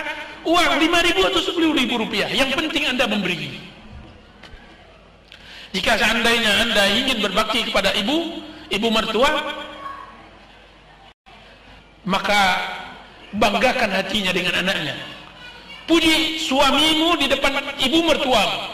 S1: uang 5.000 atau 10.000 rupiah. Yang penting Anda memberi. Jika seandainya Anda ingin berbakti kepada ibu mertua, maka banggakan hatinya dengan anaknya. Puji suamimu di depan ibu mertuamu.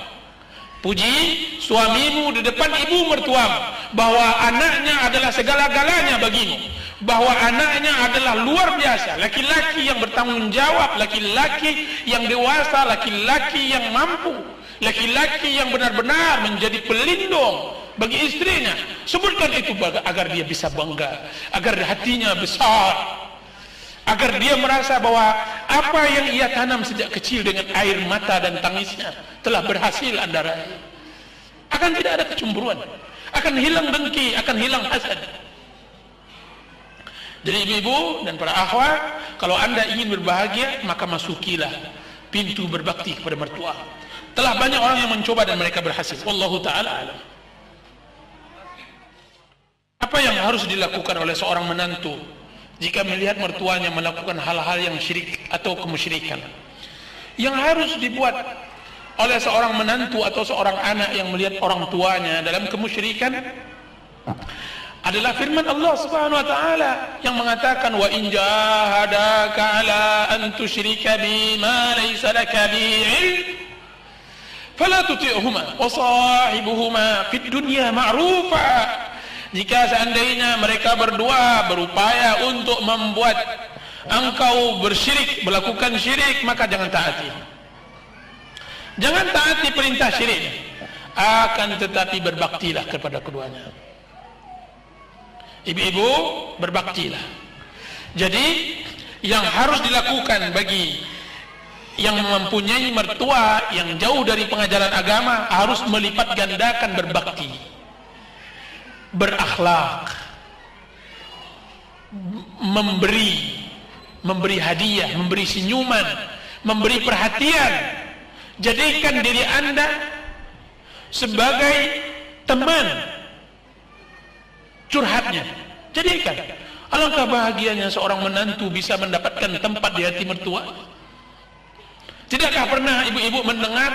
S1: Puji suamimu di depan ibu mertuamu, bahwa anaknya adalah segala-galanya bagimu, bahwa anaknya adalah luar biasa, laki-laki yang bertanggung jawab, laki-laki yang dewasa, laki-laki yang mampu, laki-laki yang benar-benar menjadi pelindung bagi istrinya. Sebutkan itu agar dia bisa bangga, agar hatinya besar, agar dia merasa bahwa apa yang ia tanam sejak kecil dengan air mata dan tangisnya telah berhasil Anda raih. Akan tidak ada kecemburuan, akan hilang dengki, akan hilang hasad. Jadi ibu-ibu dan para akhwat, kalau Anda ingin berbahagia, maka masukilah pintu berbakti kepada mertua. Telah banyak orang yang mencoba dan mereka berhasil. Wallahu ta'ala alam. Apa yang harus dilakukan oleh seorang menantu jika melihat mertuanya melakukan hal-hal yang syirik atau kemusyrikan? Yang harus dibuat oleh seorang menantu atau seorang anak yang melihat orang tuanya dalam kemusyrikan adalah firman Allah Subhanahu wa taala yang mengatakan, wa in jahadaka ala an tusyrika bima laysa laka bihi ilm fala tuti'huma wa sahibuhuma fid dunya ma'rufa. Jika seandainya mereka berdua berupaya untuk membuat engkau bersyirik, melakukan syirik, maka jangan taati. Jangan taati perintah syirik, akan tetapi berbaktilah kepada keduanya. Ibu-ibu, berbaktilah. Jadi yang harus dilakukan bagi yang mempunyai mertua yang jauh dari pengajaran agama, harus melipat gandakan berbakti. berakhlak, memberi hadiah, memberi senyuman, memberi perhatian. Jadikan diri Anda sebagai teman curhatnya. Jadikan. Alangkah bahagianya seorang menantu bisa mendapatkan tempat di hati mertua. Tidakkah pernah ibu-ibu mendengar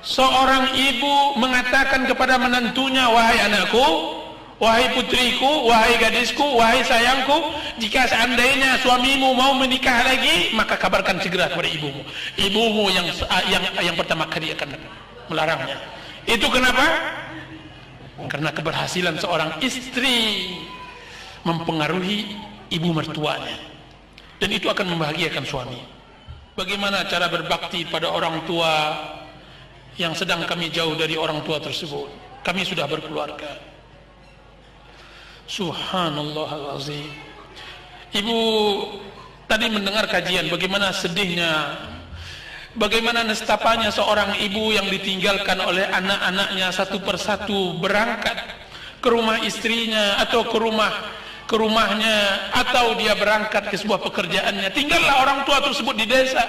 S1: seorang ibu mengatakan kepada menantunya, wahai anakku, wahai putriku, wahai gadisku, wahai sayangku, jika seandainya suamimu mau menikah lagi, maka kabarkan segera kepada ibumu. Ibumu yang pertama kali akan melarangnya. Itu kenapa? Karena keberhasilan seorang istri mempengaruhi ibu mertuanya, dan itu akan membahagiakan suami. Bagaimana cara berbakti pada orang tua yang sedang kami jauh dari orang tua tersebut? Kami sudah berkeluarga. Subhanallahal-azim. Ibu tadi mendengar kajian bagaimana sedihnya, bagaimana nestapanya seorang ibu yang ditinggalkan oleh anak-anaknya satu persatu berangkat ke rumah istrinya atau ke rumahnya, atau dia berangkat ke sebuah pekerjaannya. Tinggallah orang tua tersebut di desa,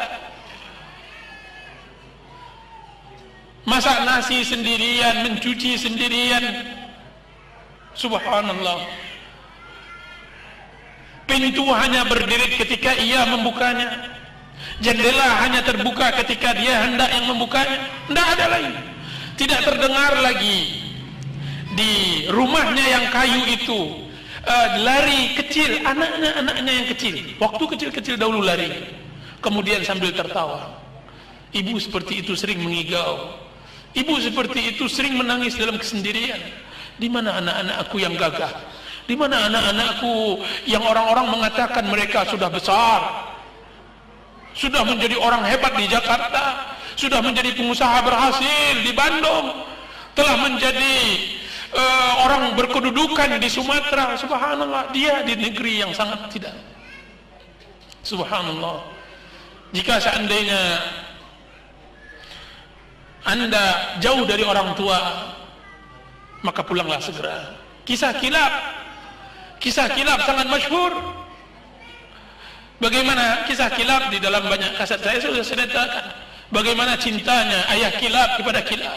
S1: masak nasi sendirian, mencuci sendirian. Subhanallah. Pintu hanya berdiri ketika ia membukanya, jendela hanya terbuka ketika dia hendak yang membukanya. Tidak ada lagi, tidak terdengar lagi di rumahnya yang kayu itu lari kecil, anaknya yang kecil, waktu kecil-kecil dahulu lari, kemudian sambil tertawa. Ibu seperti itu sering mengigau, ibu seperti itu sering menangis dalam kesendirian. Di mana anak-anakku yang gagah? Di mana anak-anakku yang orang-orang mengatakan mereka sudah besar, sudah menjadi orang hebat di Jakarta, sudah menjadi pengusaha berhasil di Bandung, telah menjadi orang berkedudukan di Sumatera. Subhanallah, dia di negeri yang sangat tidak. Subhanallah. Jika seandainya Anda jauh dari orang tua, maka pulanglah segera. Kisah kilap sangat masyhur. Bagaimana kisah kilap di dalam banyak kaset saya sudah ceritakan. Bagaimana cintanya ayah kilap kepada kilap.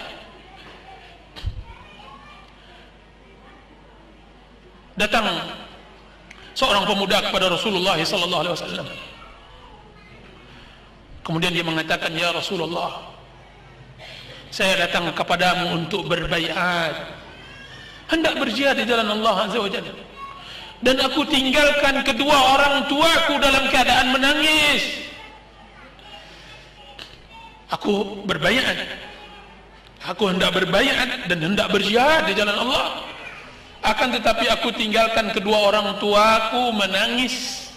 S1: Datang seorang pemuda kepada Rasulullah SAW. Kemudian dia mengatakan, ya Rasulullah, saya datang kepadamu untuk berbaiat, hendak berjihad di jalan Allah Azza wa Jalla, dan aku tinggalkan kedua orang tuaku dalam keadaan menangis. Aku berbaiat, aku hendak berbaiat dan hendak berjihad di jalan Allah. Akan tetapi aku tinggalkan kedua orang tuaku menangis,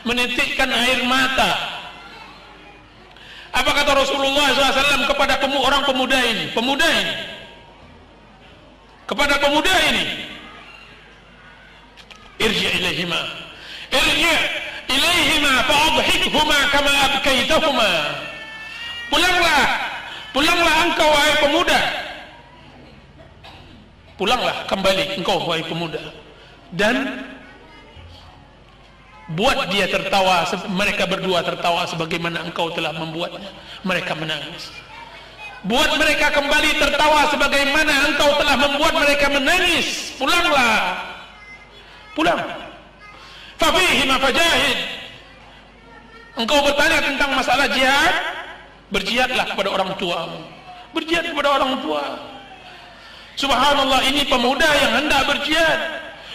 S1: menitikkan air mata. Apa kata Rasulullah SAW kepada orang pemuda ini? Kepada pemuda ini, irji' ilaihima fa'adhikhuma kama abkaitahuma. Pulanglah engkau wahai pemuda. Pulanglah kembali engkau wahai pemuda, dan buat dia tertawa, mereka berdua tertawa sebagaimana engkau telah membuatnya mereka menangis. Buat mereka kembali tertawa sebagaimana engkau telah membuat mereka menangis. Pulanglah, pulang. Fafihima fajahid. Engkau bertanya tentang masalah jihad, berjihadlah kepada orang tuamu. Berjihad kepada orang tua. Subhanallah, ini pemuda yang hendak berjihad.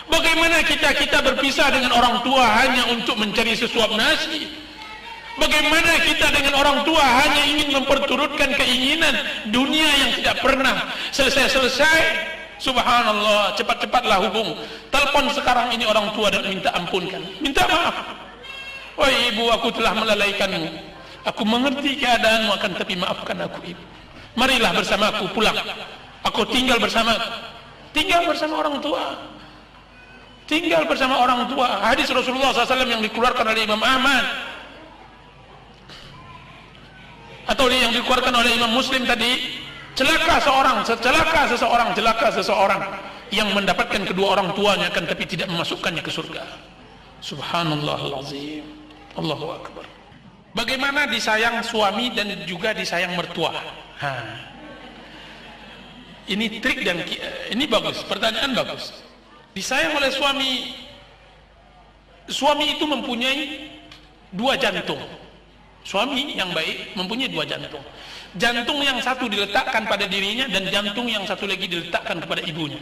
S1: Bagaimana kita berpisah dengan orang tua hanya untuk mencari sesuap nasi? Bagaimana kita dengan orang tua hanya ingin memperturutkan keinginan dunia yang tidak pernah selesai-selesai? Subhanallah, cepat-cepatlah hubung. Telepon sekarang ini orang tua dan minta ampunkan, minta maaf. Wahai ibu, aku telah melalaikanmu. Aku mengerti keadaanmu, akan tapi maafkan aku ibu. Marilah bersamaku pulang. Aku tinggal bersama orang tua. Tinggal bersama orang tua. Hadis Rasulullah SAW yang dikeluarkan oleh Imam Ahmad, atau yang dikeluarkan oleh Imam Muslim tadi, celaka seseorang yang mendapatkan kedua orang tuanya akan tapi tidak memasukkannya ke surga. Subhanallahul azim. Allahu akbar. Bagaimana disayang suami dan juga disayang mertua? Ini trik dan ini bagus, pertanyaan bagus. Disayang oleh suami, suami itu mempunyai dua jantung. Suami yang baik mempunyai dua jantung. Jantung yang satu diletakkan pada dirinya dan jantung yang satu lagi diletakkan kepada ibunya.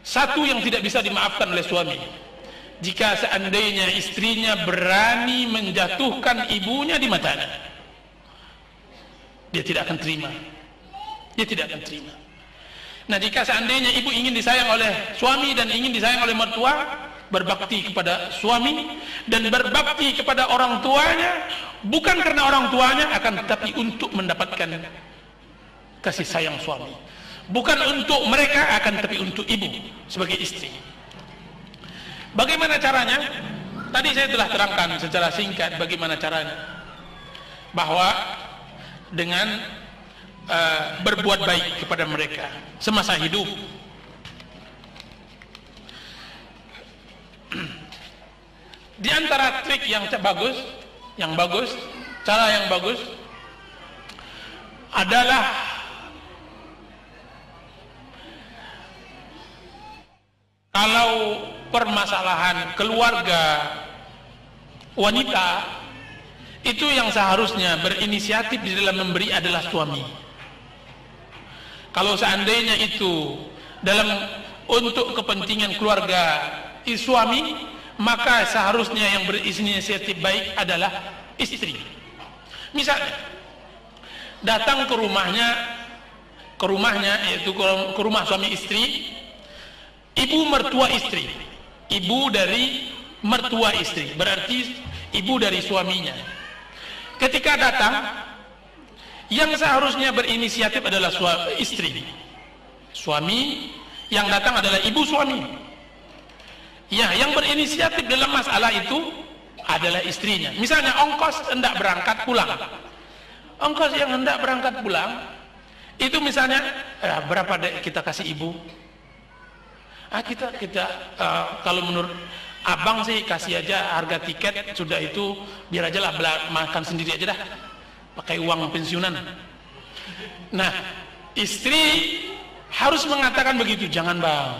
S1: Satu yang tidak bisa dimaafkan oleh suami, jika seandainya istrinya berani menjatuhkan ibunya di matanya, dia tidak akan terima. Dia tidak akan terima. Nah, jika seandainya ibu ingin disayang oleh suami dan ingin disayang oleh mertua, berbakti kepada suami dan berbakti kepada orang tuanya, bukan karena orang tuanya, akan tetapi untuk mendapatkan kasih sayang suami. Bukan untuk mereka, akan tapi untuk ibu sebagai istri. Bagaimana caranya? Tadi saya telah terangkan secara singkat bagaimana caranya. Bahwa dengan berbuat baik kepada mereka semasa hidup. Di antara trik yang bagus, cara yang bagus adalah kalau permasalahan keluarga wanita, itu yang seharusnya berinisiatif di dalam memberi adalah suami. Kalau seandainya itu untuk kepentingan keluarga suami, maka seharusnya yang berinisiatif baik adalah istri. Misalnya datang ke rumahnya yaitu ke rumah suami istri, ibu mertua istri, ibu dari mertua istri, berarti ibu dari suaminya. Ketika datang, yang seharusnya berinisiatif adalah istri. Suami yang datang adalah ibu suami. Ya, yang berinisiatif dalam masalah itu adalah istrinya. Misalnya ongkos hendak berangkat pulang. Ongkos yang hendak berangkat pulang itu misalnya berapa dek kita kasih ibu? Kalau menurut abang sih kasih aja harga tiket, sudah itu biar aja lah makan sendiri aja dah, pakai uang pensiunan. Nah, istri harus mengatakan begitu, jangan bang,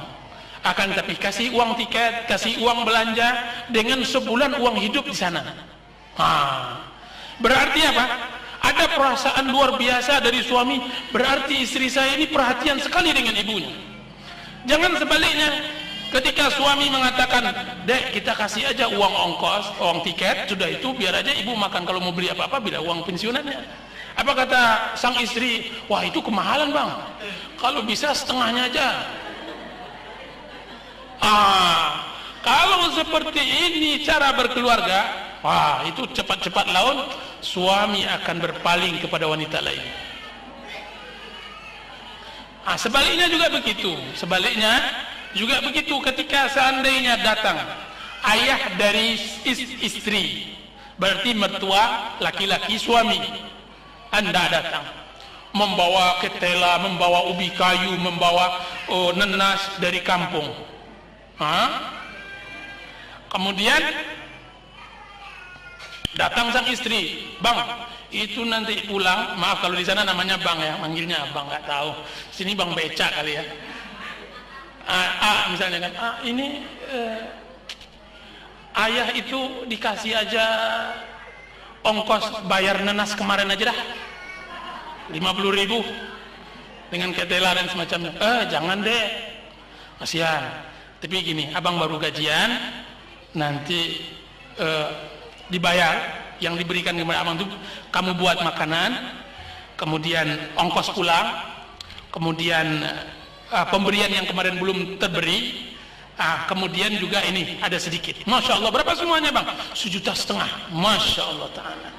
S1: akan tapi kasih uang tiket, kasih uang belanja dengan sebulan uang hidup di sana. Berarti apa? Ada perasaan luar biasa dari suami, berarti istri saya ini perhatian sekali dengan ibunya. Jangan sebaliknya, ketika suami mengatakan, dek kita kasih aja uang ongkos, uang tiket, sudah itu biar aja ibu makan, kalau mau beli apa-apa bila uang pensiunannya. Apa kata sang istri? Wah itu kemahalan bang, kalau bisa setengahnya aja. Kalau seperti ini cara berkeluarga, wah itu cepat-cepat laun suami akan berpaling kepada wanita lain. Sebaliknya juga begitu. Ketika seandainya datang ayah dari istri, berarti mertua laki-laki suami, Anda datang membawa ketela, membawa ubi kayu, membawa nenas dari kampung. Kemudian datang sang istri, bang, itu nanti pulang, maaf kalau di sana namanya bang ya, manggilnya abang, nggak tahu. Sini bang becak kali ya. Misalnya kan, ini ayah itu dikasih aja ongkos bayar nenas kemarin aja dah, 50.000 dengan ketela dan semacamnya. Jangan deh, kasihan. Tapi gini, abang baru gajian, nanti dibayar. Yang diberikan kepada abang itu kamu buat makanan, kemudian ongkos pulang, kemudian pemberian yang kemarin belum terberi, kemudian juga ini ada sedikit. Masya Allah, berapa semuanya bang? 1,5 juta. Masya Allah ta'ala.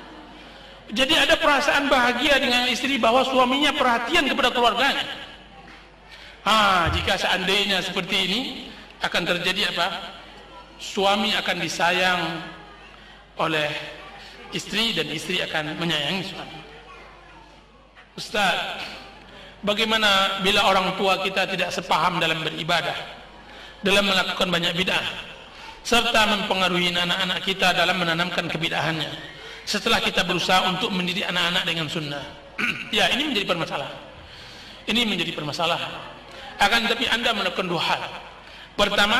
S1: Jadi ada perasaan bahagia dengan istri bahwa suaminya perhatian kepada keluarganya. Jika seandainya seperti ini, akan terjadi apa? Suami akan disayang oleh istri dan istri akan menyayangi suami. Ustaz, bagaimana bila orang tua kita tidak sepaham dalam beribadah, dalam melakukan banyak bid'ah, serta mempengaruhi anak-anak kita dalam menanamkan kebid'ahannya setelah kita berusaha untuk mendidik anak-anak dengan sunnah. Ya, ini menjadi permasalahan. Ini menjadi permasalahan. Akan tetapi Anda melakukan dua hal. Pertama,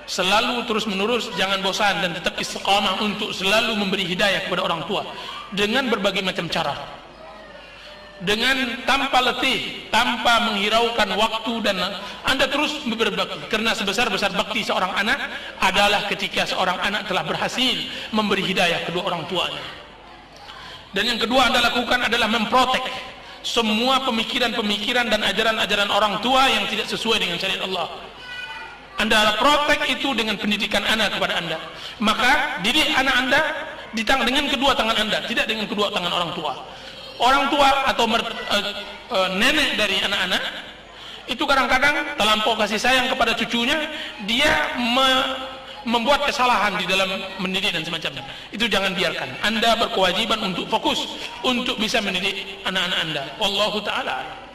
S1: selalu terus-menerus jangan bosan dan tetap istiqamah untuk selalu memberi hidayah kepada orang tua dengan berbagai macam cara, dengan tanpa letih, tanpa menghiraukan waktu, dan Anda terus berbakti, karena sebesar-besar bakti seorang anak adalah ketika seorang anak telah berhasil memberi hidayah kedua orang tuanya. Dan yang kedua Anda lakukan adalah memprotek semua pemikiran-pemikiran dan ajaran-ajaran orang tua yang tidak sesuai dengan syariat Allah. Anda protek itu dengan pendidikan anak kepada Anda. Maka didik anak Anda dengan kedua tangan Anda, tidak dengan kedua tangan orang tua. Orang tua atau nenek dari anak-anak itu kadang-kadang terlampau kasih sayang kepada cucunya, dia membuat kesalahan di dalam mendidik dan semacamnya. Itu jangan biarkan. Anda berkewajiban untuk fokus untuk bisa mendidik anak-anak Anda. Wallahu ta'ala.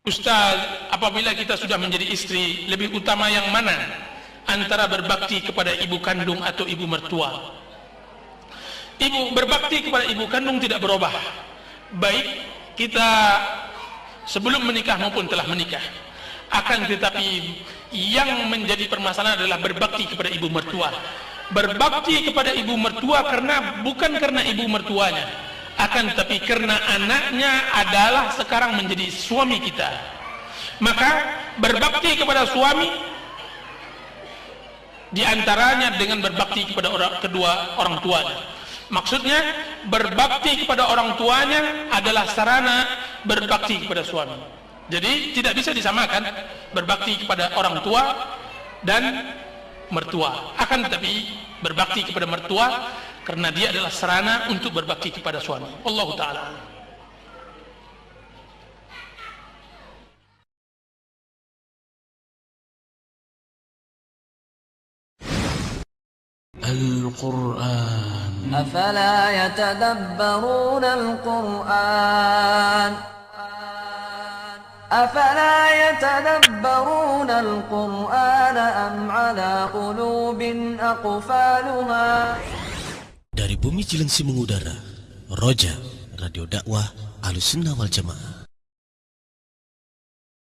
S1: Ustaz, apabila kita sudah menjadi istri, lebih utama yang mana antara berbakti kepada ibu kandung atau ibu mertua? Berbakti kepada ibu kandung tidak berubah, baik kita sebelum menikah maupun telah menikah. Akan tetapi yang menjadi permasalahan adalah berbakti kepada ibu mertua. Berbakti kepada ibu mertua bukan karena ibu mertuanya, akan tetapi karena anaknya adalah sekarang menjadi suami kita. Maka berbakti kepada suami diantaranya dengan berbakti kepada kedua orang tuanya. Maksudnya berbakti kepada orang tuanya adalah sarana berbakti kepada suami. Jadi tidak bisa disamakan berbakti kepada orang tua dan mertua. Akan tetapi berbakti kepada mertua karena dia adalah sarana untuk berbakti kepada suami. Wallahu ta'ala.
S2: Al-Quran.
S3: Afala yatadabbaruna al-Quran. أفلا يتدبرون القرآن أم على قلوب أقفالها.
S2: Dari bumi Cilengsi mengudara, Roja, Radio Dakwah Ahlussunnah wal Jamaah.